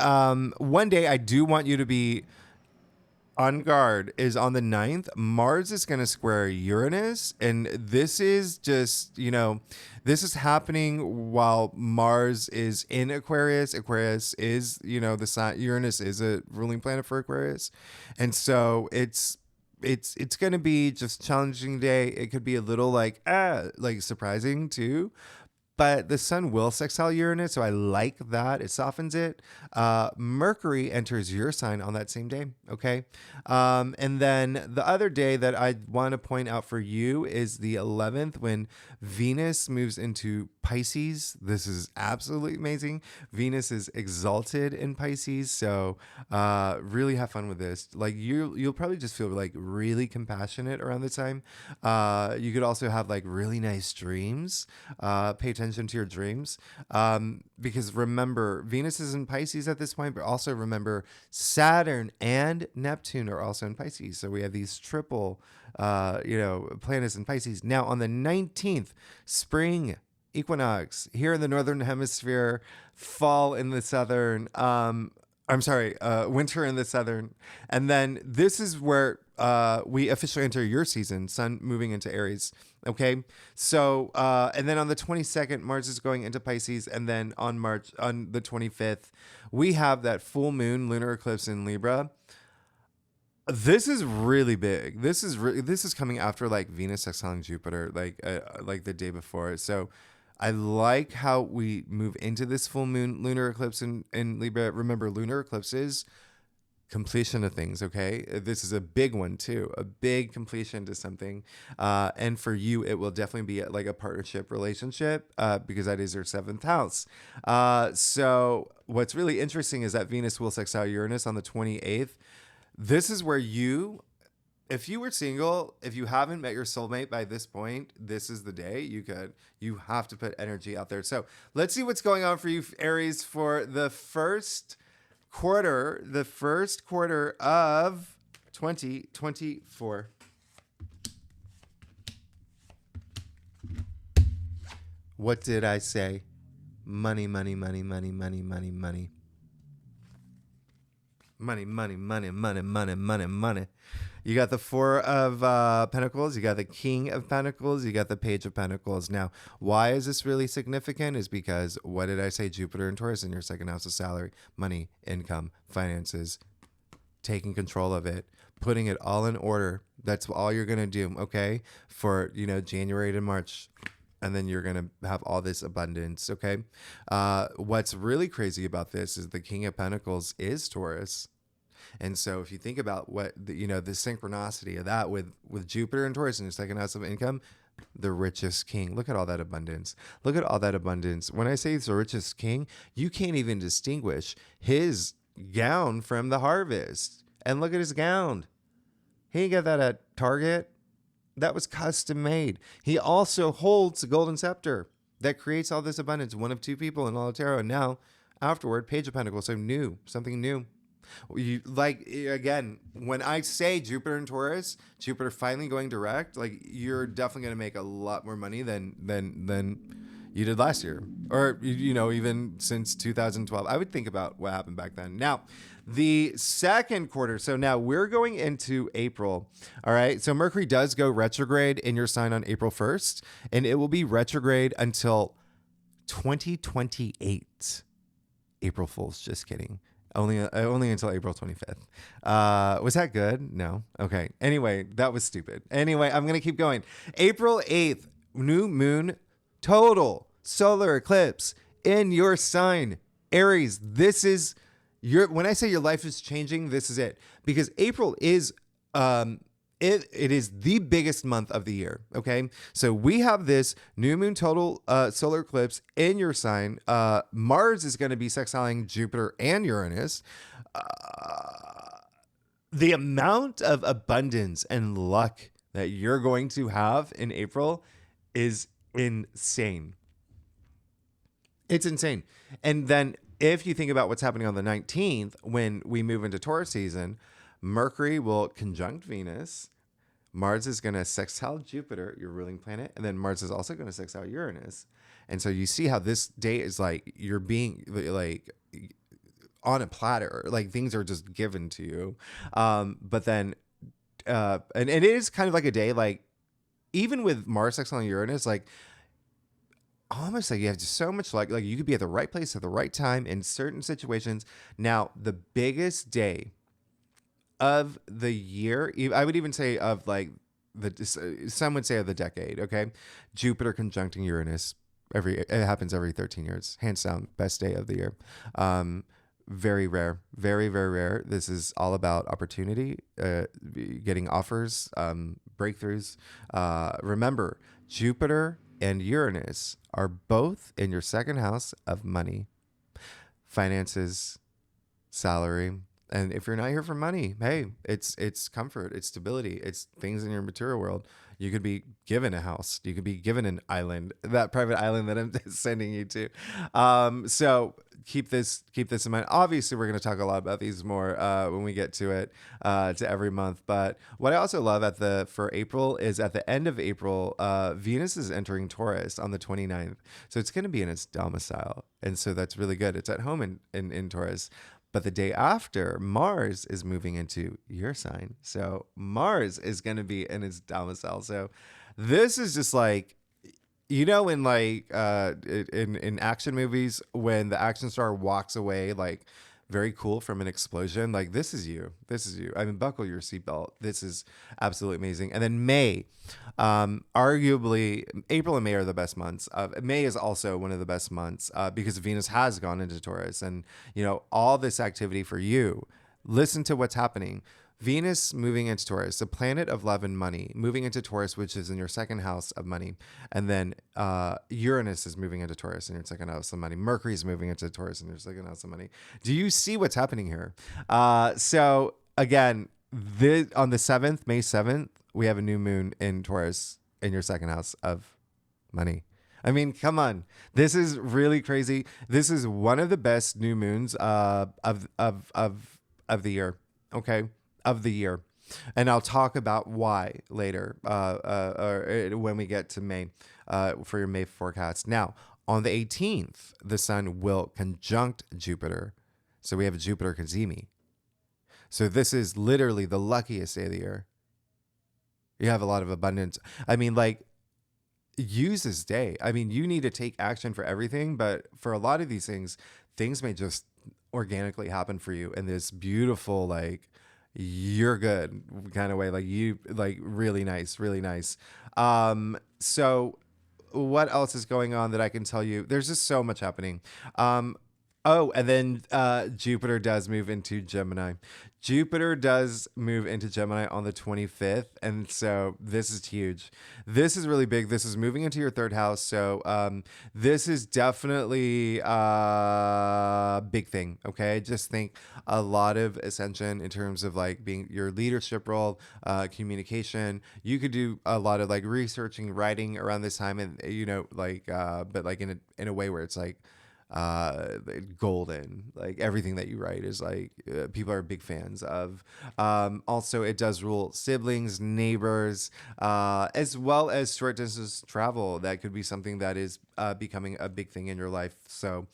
A: one day I do want you to be on guard is on the 9th. Mars is going to square Uranus. And this is just, this is happening while Mars is in Aquarius. Aquarius is, the sign. Uranus is a ruling planet for Aquarius. And so it's going to be just challenging day. It could be a little like surprising too. But the sun will sextile Uranus, so I like that. It softens it. Mercury enters your sign on that same day, okay? And then the other day that I want to point out for you is the 11th, when Venus moves into Pisces. This is absolutely amazing. Venus is exalted in Pisces, so really have fun with this. Like you'll probably just feel like really compassionate around the time. You could also have like really nice dreams. Pay attention to your dreams, because remember, Venus is in Pisces at this point, but also remember Saturn and Neptune are also in Pisces. So we have these triple planets in Pisces. Now on the 19th, spring equinox here in the northern hemisphere, fall in the southern, winter in the southern. And then this is where we officially enter your season, sun moving into Aries. Okay. So, and then on the 22nd, Mars is going into Pisces. And then on the 25th, we have that full moon lunar eclipse in Libra. This is really big. This is coming after like Venus sextiling Jupiter, like the day before. So I like how we move into this full moon lunar eclipse in Libra. Remember, lunar eclipses, completion of things, okay? This is a big one too, a big completion to something. And for you, it will definitely be like a partnership relationship, because that is your 7th house. So what's really interesting is that Venus will sextile Uranus on the 28th. This is where if you were single, if you haven't met your soulmate by this point, this is the day you have to put energy out there. So let's see what's going on for you, Aries, for the first quarter of 2024. What did I say? Money, money, money, money, money, money, money. Money, money, money, money, money, money, money. You got the 4 of Pentacles. You got the King of Pentacles. You got the Page of Pentacles. Now, why is this really significant? Is because, what did I say? Jupiter and Taurus in your 2nd house of salary, money, income, finances, taking control of it, putting it all in order. That's all you're going to do, okay? For, January to March. And then you're going to have all this abundance, okay? What's really crazy about this is the King of Pentacles is Taurus. And so if you think about what the synchronicity of that with Jupiter and Taurus in your second house of income, the richest king. Look at all that abundance. Look at all that abundance. When I say he's the richest king, you can't even distinguish his gown from the harvest. And look at his gown. He didn't get that at Target. That was custom made. He also holds the golden scepter that creates all this abundance. One of two people in all of tarot. And now, afterward, Page of Pentacles. So new, something new. You like, again, when I say Jupiter and Taurus, Jupiter finally going direct, like you're definitely going to make a lot more money than you did last year, or even since 2012. I would think about what happened back then. Now, the second quarter. So now we're going into April. All right. So Mercury does go retrograde in your sign on April 1st, and it will be retrograde until 2028. April Fools. Just kidding. Only until April 25th. Was that good? No. Okay. Anyway, that was stupid. Anyway, I'm going to keep going. April 8th, new moon, total solar eclipse in your sign, Aries. This is when I say your life is changing, this is it. Because April is it is the biggest month of the year. Okay. So we have this new moon total solar eclipse in your sign. Mars is going to be sextiling Jupiter and Uranus. The amount of abundance and luck that you're going to have in April is insane. It's insane. And then if you think about what's happening on the 19th, when we move into Taurus season, Mercury will conjunct Venus. Mars is going to sextile Jupiter, your ruling planet. And then Mars is also going to sextile Uranus. And so you see how this day is like you're being like on a platter, like things are just given to you. But then, and it is kind of like a day, like even with Mars sextiling Uranus, like almost like you have so much like you could be at the right place at the right time in certain situations. Now, the biggest day of the year, I would even say of like some would say of the decade. Okay, Jupiter conjuncting Uranus. It happens every 13 years. Hands down, best day of the year. Very rare, very, very rare. This is all about opportunity, getting offers, breakthroughs. Remember, Jupiter and Uranus are both in your second house of money, finances, salary. And if you're not here for money, hey, it's comfort, it's stability, it's things in your material world. You could be given a house, you could be given an island, that private island that I'm sending you to. So keep this in mind. Obviously, we're going to talk a lot about these more when we get to it, to every month. But what I also love for April is at the end of April, Venus is entering Taurus on the 29th. So it's going to be in its domicile. And so that's really good. It's at home in Taurus. But the day after, Mars is moving into your sign. So Mars is going to be in its domicile. So this is just like, in like in action movies, when the action star walks away, like very cool from an explosion, like this is you. I mean, buckle your seatbelt. This is absolutely amazing. And then May, arguably April and May are the best months. May is also one of the best months because Venus has gone into Taurus, and all this activity for you. Listen to what's happening. Venus moving into Taurus, the planet of love and money, moving into Taurus, which is in your second house of money. And then Uranus is moving into Taurus in your second house of money. Mercury is moving into Taurus in your second house of money. Do you see what's happening here? So again, on the 7th, May 7th, we have a new moon in Taurus in your second house of money. I mean, come on. This is really crazy. This is one of the best new moons of the year. Okay. Of the year. And I'll talk about why later or when we get to May for your May forecast. Now, on the 18th, the sun will conjunct Jupiter. So we have a Jupiter Cazimi. So this is literally the luckiest day of the year. You have a lot of abundance. I mean, like, use this day. I mean, you need to take action for everything, but for a lot of these things may just organically happen for you in this beautiful, like, you're good kind of way, like really nice. So what else is going on that I can tell you? There's just so much happening. Oh, and then Jupiter does move into Gemini. Jupiter does move into Gemini on the 25th. And so this is huge. This is really big. This is moving into your third house. So this is definitely a big thing. Okay. Just think a lot of ascension in terms of like being your leadership role, communication. You could do a lot of like researching, writing around this time. And, but like in a way where it's like, golden. Like everything that you write is like people are big fans of. Also it does rule siblings, neighbors, as well as short distance travel. That could be something that is becoming a big thing in your life. So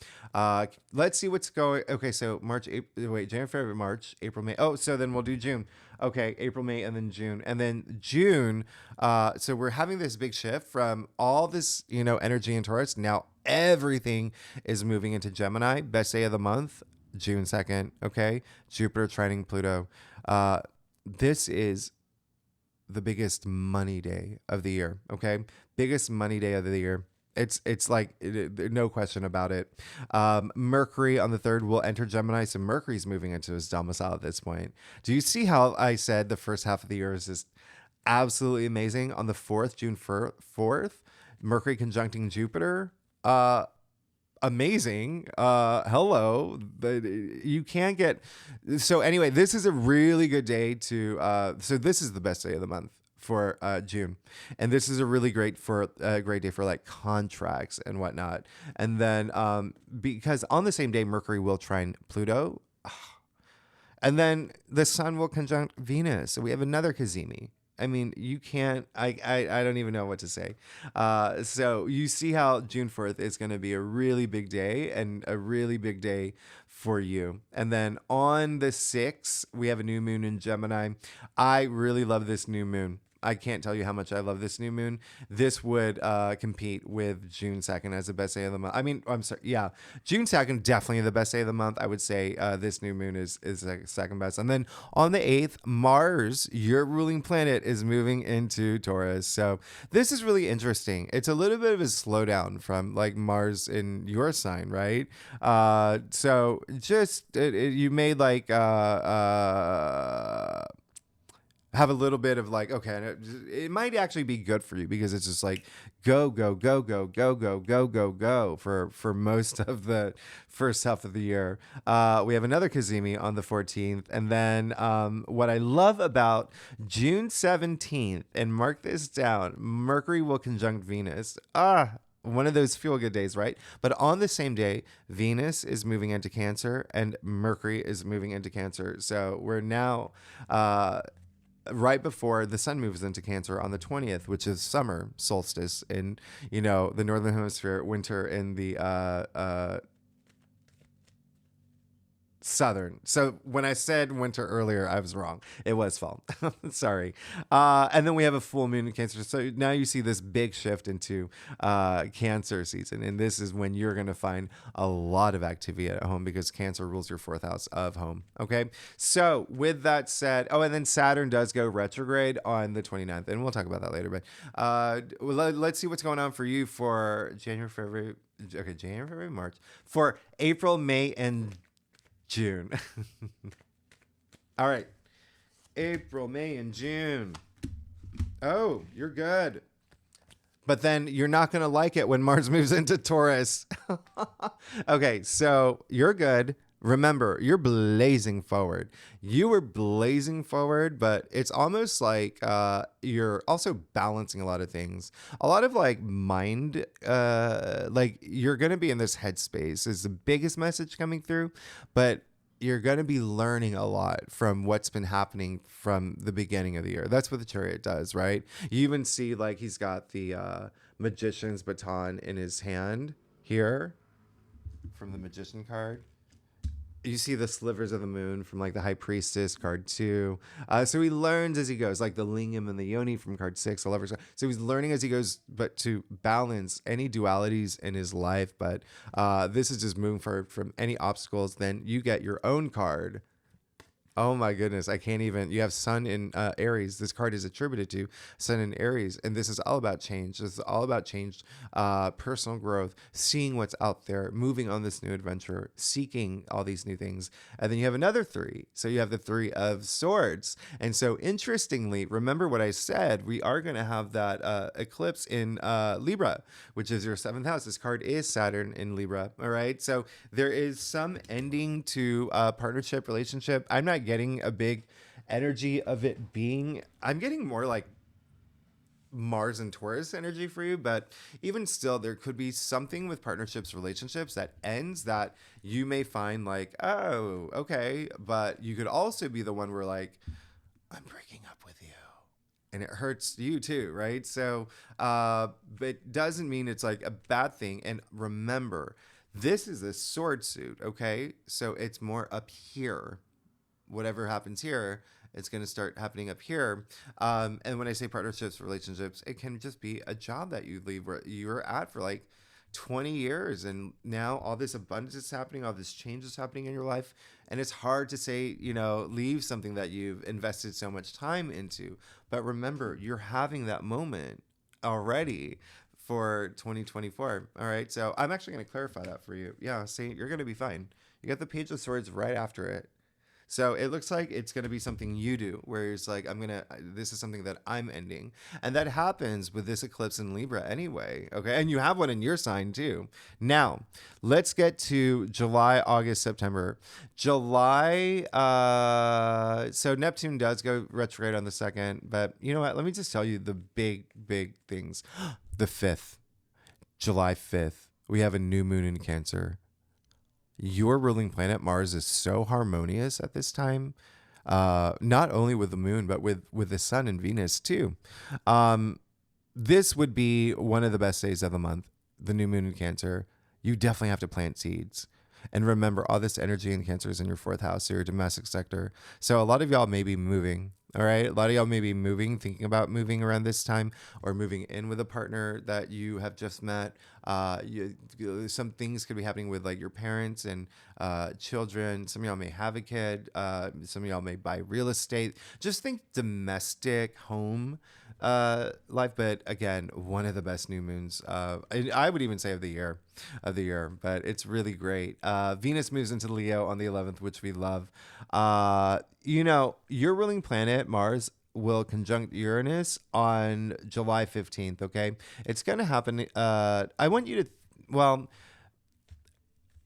A: let's see what's going. Okay, so January, February, March, April, May. Oh, so then we'll do June. Okay, April, May, and then June. And then June, so we're having this big shift from all this, energy in Taurus. Now everything is moving into Gemini. Best day of the month, June 2nd. Okay, Jupiter trining Pluto. This is the biggest money day of the year. Okay, biggest money day of the year. It's like no question about it. Mercury on the 3rd will enter Gemini, so Mercury's moving into his domicile at this point. Do you see how I said the first half of the year is just absolutely amazing? On the 4th, June 4th, Mercury conjuncting Jupiter. Amazing. Hello. But you can't get. So anyway, this is a really good day to. So this is the best day of the month for June, and this is a really great day for like contracts and whatnot. And then because on the same day Mercury will trine Pluto, and then the Sun will conjunct Venus, so we have another Kazemi. I mean, you can't. I don't even know what to say. So you see how June 4th is going to be a really big day and a really big day for you. And then on the 6th, we have a new moon in Gemini. I really love this new moon. I can't tell you how much I love this new moon. This would compete with June 2nd as the best day of the month. I mean, I'm sorry. Yeah, June 2nd, definitely the best day of the month. I would say this new moon is like second best. And then on the 8th, Mars, your ruling planet, is moving into Taurus. So this is really interesting. It's a little bit of a slowdown from like Mars in your sign, right? So just you made like have a little bit of like, okay, it might actually be good for you because it's just like go, go, go, go, go, go, go, go, go for most of the first half of the year. We have another Kazemi on the 14th. And then what I love about June 17th, and mark this down, Mercury will conjunct Venus. One of those feel good days, right? But on the same day, Venus is moving into Cancer and Mercury is moving into Cancer. So we're now right before the sun moves into Cancer on the 20th, which is summer solstice in, the Northern Hemisphere, winter in the Southern. So when I said winter earlier, I was wrong. It was fall. Sorry. And then we have a full moon in Cancer. So now you see this big shift into Cancer season. And this is when you're going to find a lot of activity at home because Cancer rules your 4th house of home. Okay. So with that said, and then Saturn does go retrograde on the 29th. And we'll talk about that later. But let's see what's going on for you for January, February, March. For April, May, and June. All right. April, May, and June. Oh, you're good. But then you're not going to like it when Mars moves into Taurus. Okay, so you're good. Remember, you're blazing forward. You were blazing forward, but it's almost like you're also balancing a lot of things. A lot of like mind, like you're going to be in this headspace is the biggest message coming through, but you're going to be learning a lot from what's been happening from the beginning of the year. That's what the Chariot does, right? You even see like he's got the Magician's baton in his hand here from the Magician card. You see the slivers of the moon from like the High Priestess card 2. So he learns as he goes, like the lingam and the yoni from card 6, the lovers. So he's learning as he goes, but to balance any dualities in his life. But this is just moving forward from any obstacles. Then you get your own card Oh my goodness, I can't even. You have Sun in Aries. This card is attributed to Sun in Aries, and this is all about change. This is all about change, personal growth, seeing what's out there, moving on this new adventure, seeking all these new things. And then you have another three. So you have the Three of Swords. And so interestingly, remember what I said, we are going to have that eclipse in Libra, which is your seventh house. This card is Saturn in Libra. All right. So there is some ending to partnership, relationship. I'm not getting a big energy of it being, I'm getting more like Mars and Taurus energy for you, but even still, there could be something with partnerships, relationships that ends that you may find like, oh, okay. But you could also be the one where like, I'm breaking up with you. And it hurts you too, right? So, but it doesn't mean it's like a bad thing. And remember, this is a sword suit, okay? So it's more up here. Whatever happens here, it's going to start happening up here. And when I say partnerships, relationships, it can just be a job that you leave where you were at for like 20 years. And now all this abundance is happening, all this change is happening in your life. And it's hard to say, you know, leave something that you've invested so much time into. But remember, you're having that moment already for 2024. All right. So I'm actually going to clarify that for you. Yeah. See, you're going to be fine. You got the Page of Swords right after it. So it looks like it's going to be something you do where it's like, this is something that I'm ending. And that happens with this eclipse in Libra anyway. Okay. And you have one in your sign too. Now, let's get to July, August, September. July, so Neptune does go retrograde on the 2nd. But you know what? Let me just tell you the big things. The 5th, July 5th, we have a new moon in Cancer. Your ruling planet Mars is so harmonious at this time, not only with the moon but with the sun and Venus too. This would be one of the best days of the month. The new moon in Cancer, you definitely have to plant seeds. And remember, all this energy in Cancer is in your fourth house, so your domestic sector. So a lot of y'all may be moving. All right. A lot of y'all may be moving, thinking about moving around this time, or moving in with a partner that you have just met. Some things could be happening with like your parents and children. Some of y'all may have a kid. Some of y'all may buy real estate. Just think domestic home life. But again, one of the best new moons. I would even say of the year, but it's really great. Venus moves into Leo on the 11th, which we love. Your ruling planet, Mars, will conjunct Uranus on July 15th, okay? It's going to happen. I want you to, well,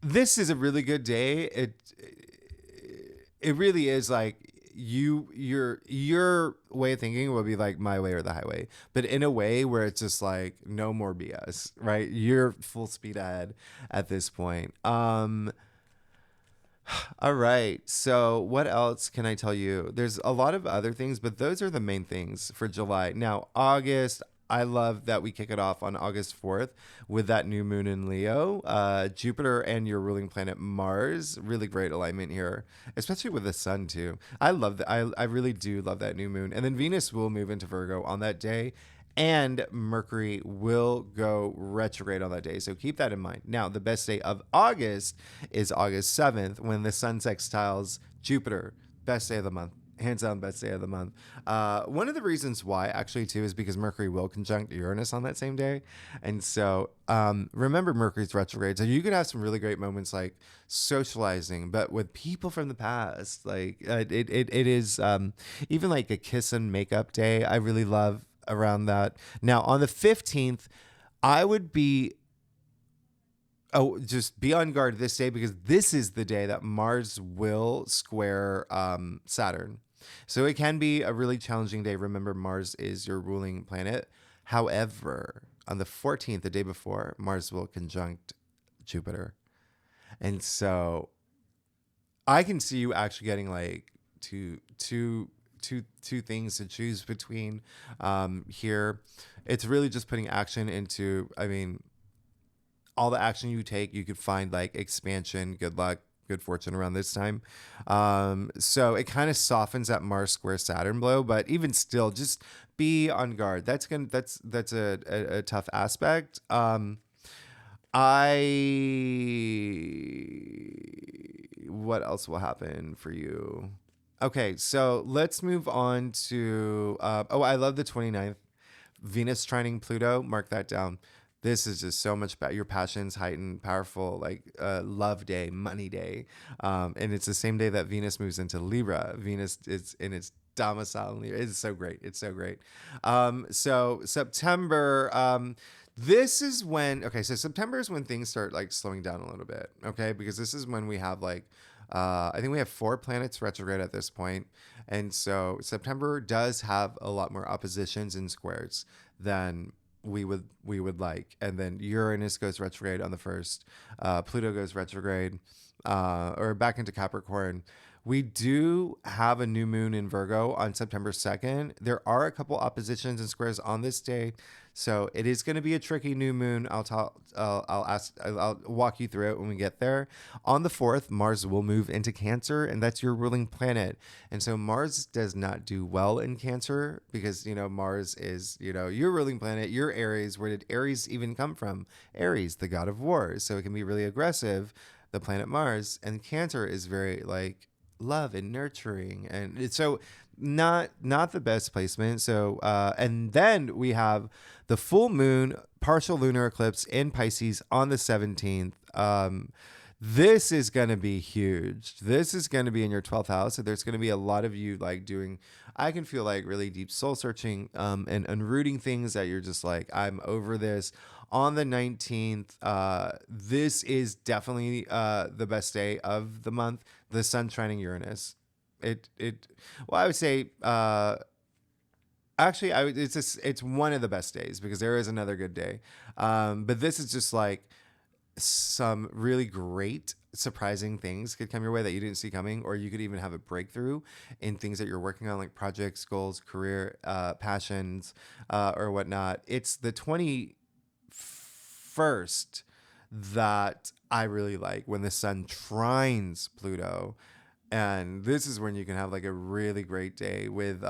A: this is a really good day. It really is like your way of thinking will be like my way or the highway, but in a way where it's just like no more BS, right? You're full speed ahead at this point. All right. So, what else can I tell you? There's a lot of other things, but those are the main things for July. Now, August, I love that we kick it off on August 4th with that new moon in Leo. Jupiter and your ruling planet Mars, really great alignment here, especially with the sun, too. I love that. I really do love that new moon. And then Venus will move into Virgo on that day, and Mercury will go retrograde on that day. So keep that in mind. Now, the best day of August is August 7th when the sun sextiles Jupiter. Best day of the month. Hands down, best day of the month. One of the reasons why, actually, too, is because Mercury will conjunct Uranus on that same day. And so remember Mercury's retrograde. So you could have some really great moments like socializing, but with people from the past. Like it is even like a kiss and makeup day. I really love around that. Now, on the 15th, I would just be on guard this day because this is the day that Mars will square Saturn. So it can be a really challenging day. Remember, Mars is your ruling planet. However, on the 14th, the day before, Mars will conjunct Jupiter. And so I can see you actually getting like two things to choose between here. It's really just putting action into, I mean, all the action you take, you could find like expansion, good luck, good fortune around this time. So it kind of softens that Mars square Saturn blow, but even still, just be on guard. That's a tough aspect. I What else will happen for you? Okay, so let's move on to. Oh, I love the 29th. Venus trining Pluto. Mark that down. This is just so much better. Your passions heightened, powerful, like love day, money day. And it's the same day that Venus moves into Libra. Venus is in its domicile in Libra. It's so great. It's so great. So September. This is when, okay, so September is when things start like slowing down a little bit, okay? Because this is when we have like, I think we have 4 planets retrograde at this point. And so September does have a lot more oppositions and squares than we would like. And then Uranus goes retrograde on the 1st. Pluto goes retrograde or back into Capricorn. We do have a new moon in Virgo on September 2nd. There are a couple oppositions and squares on this day. So it is going to be a tricky new moon. I'll walk you through it when we get there. On the 4th, Mars will move into Cancer, and that's your ruling planet. And so Mars does not do well in Cancer because, Mars is, your ruling planet, your Aries. Where did Aries even come from? Aries, the god of war. So it can be really aggressive, the planet Mars. And Cancer is very like love and nurturing, and it's so not the best placement. So and then we have the full moon partial lunar eclipse in Pisces on the 17th. This is going to be huge. This is going to be in your 12th house. So there's going to be a lot of you like doing, I can feel like really deep soul searching and unrooting things that you're just like, I'm over this. On the 19th, this is definitely the best day of the month. The sun trining Uranus. Well, I would say, actually, it's one of the best days because there is another good day. But this is just like some really great surprising things could come your way that you didn't see coming, or you could even have a breakthrough in things that you're working on, like projects, goals, career, passions, or whatnot. It's the 21st that I really like, when the sun trines Pluto. And this is when you can have like a really great day with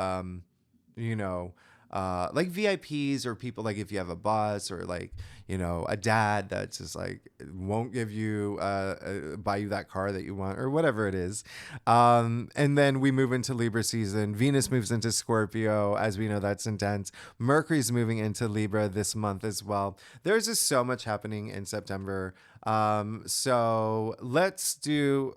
A: you know like VIPs or people, like if you have a boss or like a dad that's just like won't give you buy you that car that you want or whatever it is. And then we move into Libra season. Venus moves into Scorpio. As we know, that's intense. Mercury's moving into Libra this month as well. There's just so much happening in September. So let's do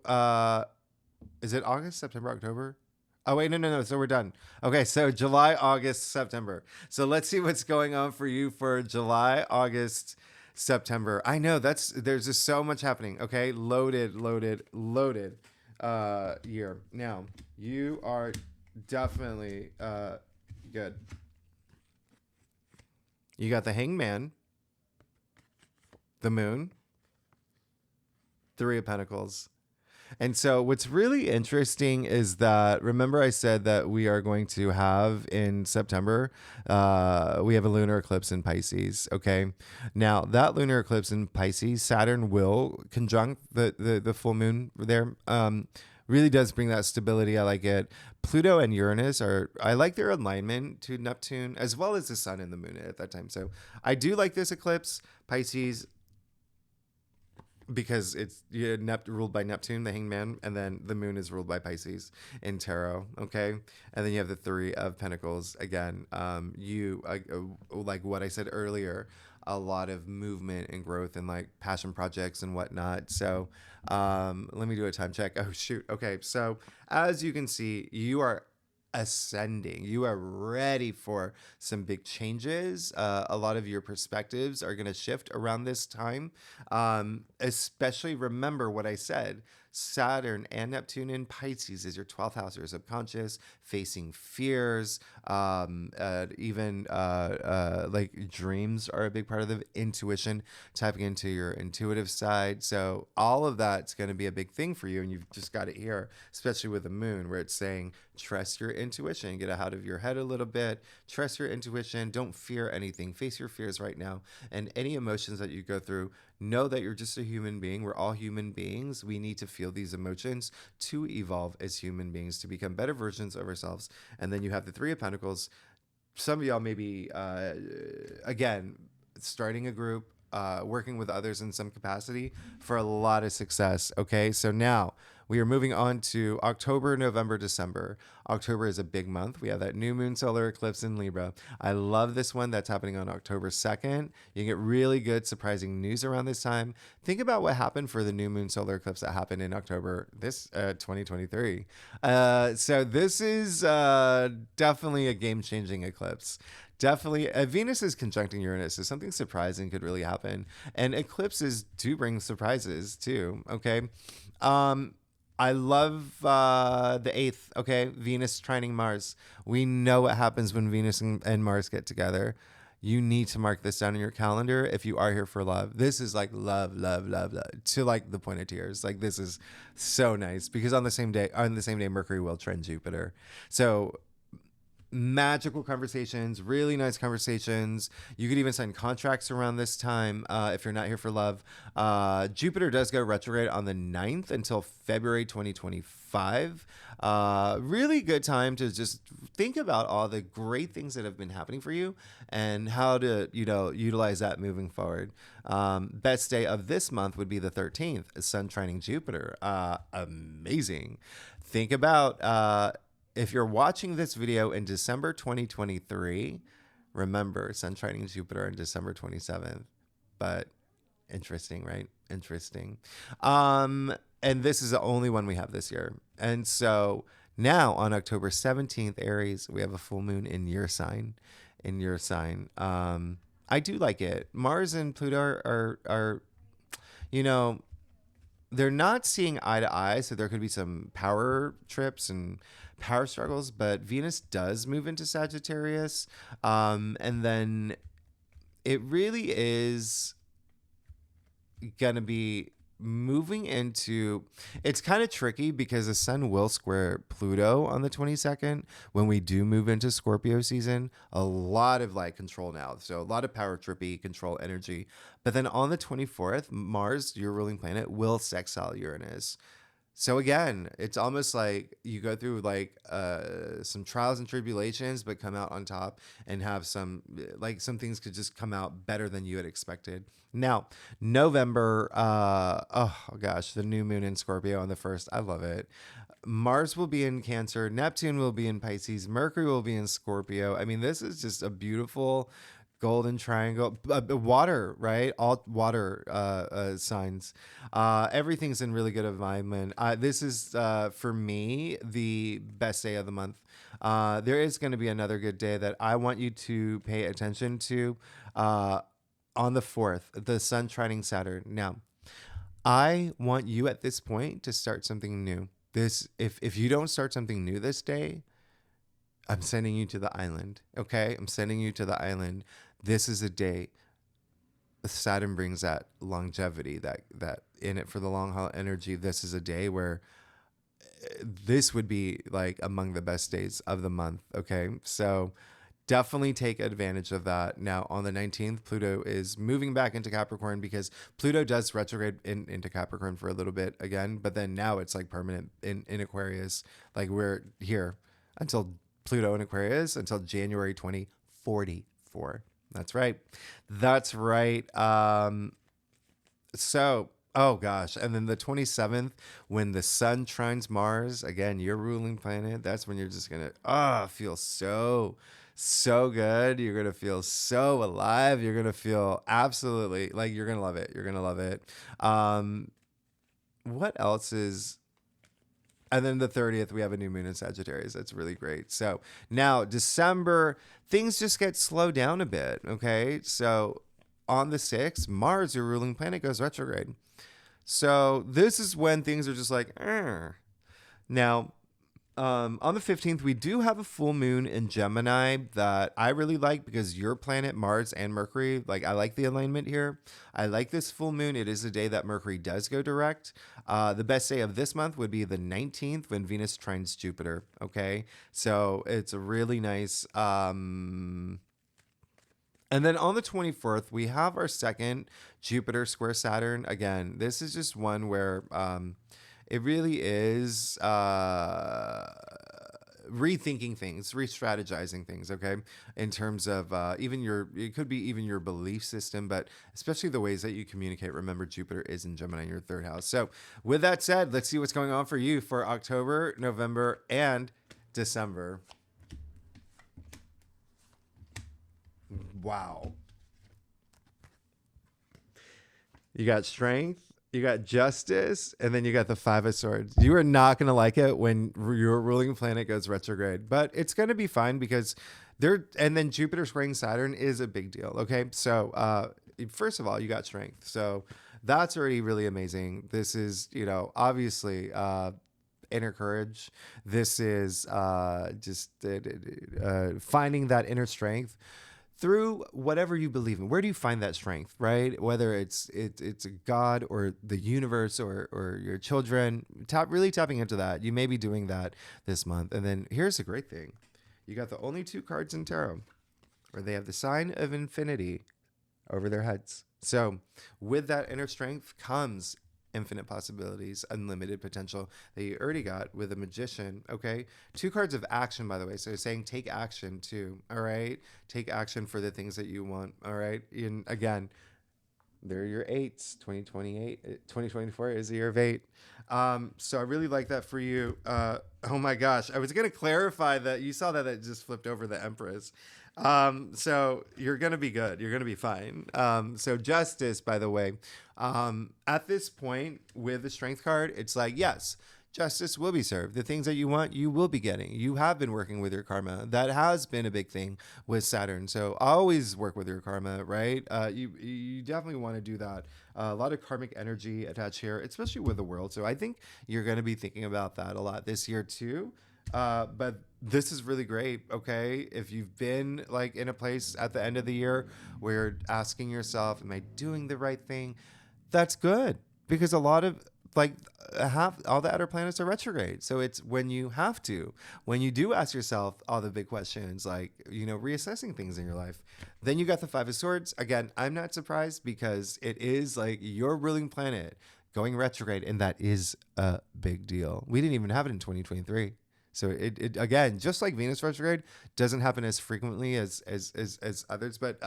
A: is it August, September, October? Oh, wait, no. So we're done. Okay, so July, August, September. So let's see what's going on for you for July, August, September. I know there's just so much happening. Okay, loaded year. Now, you are definitely good. You got the Hangman, the Moon, Three of Pentacles. And so what's really interesting is that, remember I said that we are going to have in September, we have a lunar eclipse in Pisces. Okay. Now that lunar eclipse in Pisces, Saturn will conjunct the full moon there. Really does bring that stability. I like it. Pluto and Uranus I like their alignment to Neptune, as well as the sun and the moon at that time. So I do like this eclipse, Pisces, because it's ruled by Neptune, the Hangman, and then the moon is ruled by Pisces in tarot. Okay, and then you have the Three of Pentacles again. You like what I said earlier, a lot of movement and growth and like passion projects and whatnot. So let me do a time check. Oh shoot. Okay, so as you can see, you are ascending. You are ready for some big changes. A lot of your perspectives are going to shift around this time. Especially remember what I said. Saturn and Neptune in Pisces is your 12th house, your subconscious, facing fears, even like dreams are a big part of the intuition, tapping into your intuitive side. So all of that's going to be a big thing for you. And you've just got it here, especially with the moon, where it's saying, trust your intuition, get out of your head a little bit, trust your intuition, don't fear anything, face your fears right now. And any emotions that you go through, know that you're just a human being. We're all human beings. We need to feel these emotions to evolve as human beings, to become better versions of ourselves. And then you have the Three of Pentacles. Some of y'all maybe, again, starting a group, working with others in some capacity for a lot of success. Okay, so now we are moving on to October, November, December. October is a big month. We have that new moon solar eclipse in Libra. I love this one that's happening on October 2nd. You get really good, surprising news around this time. Think about what happened for the new moon solar eclipse that happened in October 2023. So this is definitely a game-changing eclipse. Definitely, Venus is conjuncting Uranus, so something surprising could really happen. And eclipses do bring surprises too. Okay, um, I love the 8th. Okay, Venus trining Mars. We know what happens when Venus and Mars get together. You need to mark this down in your calendar if you are here for love. This is like love, love, love, love to like the point of tears. Like this is so nice because on the same day, Mercury will trine Jupiter. So magical conversations, really nice conversations. You could even sign contracts around this time if you're not here for love. Jupiter does go retrograde on the 9th until February 2025. Really good time to just think about all the great things that have been happening for you and how to, utilize that moving forward. Best day of this month would be the 13th, Sun trining Jupiter. Amazing. Think about if you're watching this video in December 2023, remember Sun trining Jupiter on December 27th. But interesting, right? Interesting. And this is the only one we have this year. And so now on October 17th, Aries, we have a full moon in your sign. In your sign. I do like it. Mars and Pluto are you know, they're not seeing eye to eye, so there could be some power trips and power struggles. But Venus does move into Sagittarius, and then it really is gonna be moving into. It's kind of tricky because the Sun will square Pluto on the 22nd when we do move into Scorpio season. A lot of like control now, so a lot of power trippy control energy. But then on the 24th, Mars, your ruling planet, will sextile Uranus. So again, it's almost like you go through like some trials and tribulations, but come out on top and have some things could just come out better than you had expected. Now, November, oh gosh, the new moon in Scorpio on the 1st. I love it. Mars will be in Cancer, Neptune will be in Pisces, Mercury will be in Scorpio. I mean, this is just a beautiful golden triangle, water, right? All water signs. Everything's in really good alignment. This is for me the best day of the month. There is going to be another good day that I want you to pay attention to on the 4th, the Sun trining Saturn. Now, I want you at this point to start something new. If you don't start something new this day, I'm sending you to the island. Okay, I'm sending you to the island. This is a day Saturn brings that longevity, that in it for the long haul energy. This is a day where this would be like among the best days of the month. Okay, so definitely take advantage of that. Now on the 19th, Pluto is moving back into Capricorn because Pluto does retrograde into Capricorn for a little bit again, but then now it's like permanent in Aquarius. Like we're here until Pluto in Aquarius until January 2044. That's right. That's right. So, oh gosh. And then the 27th, when the Sun trines Mars, again, your ruling planet, that's when you're just going to feel so good. You're going to feel so alive. You're going to feel absolutely like you're going to love it. You're going to love it. What else is. And then the 30th, we have a new moon in Sagittarius. That's really great. So now December, things just get slowed down a bit. Okay. So on the 6th, Mars, your ruling planet, goes retrograde. So this is when things are just like, Now, on the 15th, we do have a full moon in Gemini that I really like because your planet, Mars and Mercury, like I like the alignment here. I like this full moon. It is a day that Mercury does go direct. The best day of this month would be the 19th when Venus trines Jupiter. Okay. So it's a really nice, and then on the 24th, we have our second Jupiter square Saturn. Again, this is just one where, it really is rethinking things, re-strategizing things, okay? In terms of it could be even your belief system, but especially the ways that you communicate. Remember, Jupiter is in Gemini in your third house. So with that said, let's see what's going on for you for October, November, and December. Wow. You got strength, you got justice, and then you got the Five of Swords. You are not going to like it when your ruling planet goes retrograde, but it's going to be fine because and then Jupiter squaring Saturn is a big deal. Okay. So, first of all, you got strength. So that's already really amazing. This is, obviously, inner courage. This is just finding that inner strength through whatever you believe in. Where do you find that strength, right? Whether it's a God or the universe or your children, really tapping into that. You may be doing that this month. And then here's the great thing. You got the only two cards in tarot where they have the sign of infinity over their heads. So with that inner strength comes infinite possibilities, unlimited potential that you already got with a magician. Okay. Two cards of action, by the way. So saying take action too. All right. Take action for the things that you want. All right. And again, they're your eights. 2024 is the year of 8. So I really like that for you. Oh my gosh. I was going to clarify that you saw that it just flipped over the Empress. So you're going to be good. You're going to be fine. So justice, by the way, at this point with the strength card, it's like, yes, justice will be served. The things that you want, you will be getting. You have been working with your karma. That has been a big thing with Saturn. So always work with your karma, right? You definitely want to do that. A lot of karmic energy attached here, especially with the world. So I think you're going to be thinking about that a lot this year too. But this is really great. Okay. If you've been like in a place at the end of the year where you're asking yourself, am I doing the right thing? That's good because a lot of all the outer planets are retrograde. So it's when you do ask yourself all the big questions, like, reassessing things in your life. Then you got the Five of Swords. Again, I'm not surprised because it is like your ruling planet going retrograde. And that is a big deal. We didn't even have it in 2023. So it again, just like Venus retrograde, doesn't happen as frequently as others, but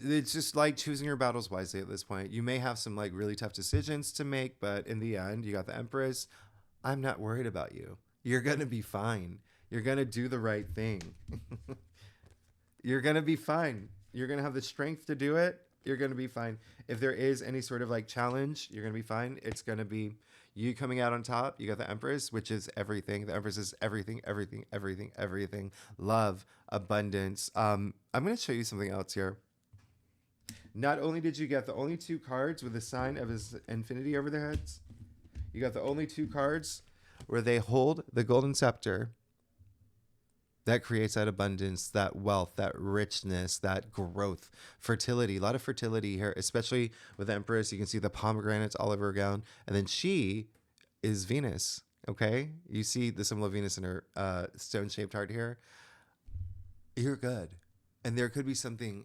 A: it's just like choosing your battles wisely at this point. You may have some like really tough decisions to make, but in the end, you got the Empress. I'm not worried about you. You're gonna be fine. You're gonna do the right thing. You're gonna be fine. You're gonna have the strength to do it. You're gonna be fine. If there is any sort of like challenge, you're gonna be fine. It's gonna be you coming out on top. You got the Empress, which is everything. The Empress is everything, everything, everything, everything. Love, abundance. I'm going to show you something else here. Not only did you get the only two cards with the sign of his infinity over their heads, you got the only two cards where they hold the golden scepter. That creates that abundance, that wealth, that richness, that growth, fertility. A lot of fertility here, especially with the Empress. You can see the pomegranates all over her gown. And then she is Venus, okay? You see the symbol of Venus in her stone-shaped heart here. You're good. And there could be something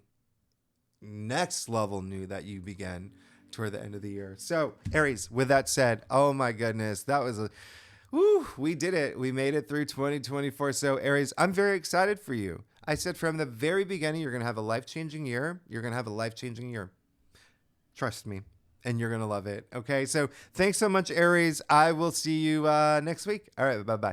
A: next level new that you begin toward the end of the year. So, Aries, with that said, oh my goodness, that was we did it. We made it through 2024. So, Aries, I'm very excited for you. I said from the very beginning, you're going to have a life-changing year. You're going to have a life-changing year. Trust me. And you're going to love it. Okay. So thanks so much, Aries. I will see you next week. All right. Bye-bye.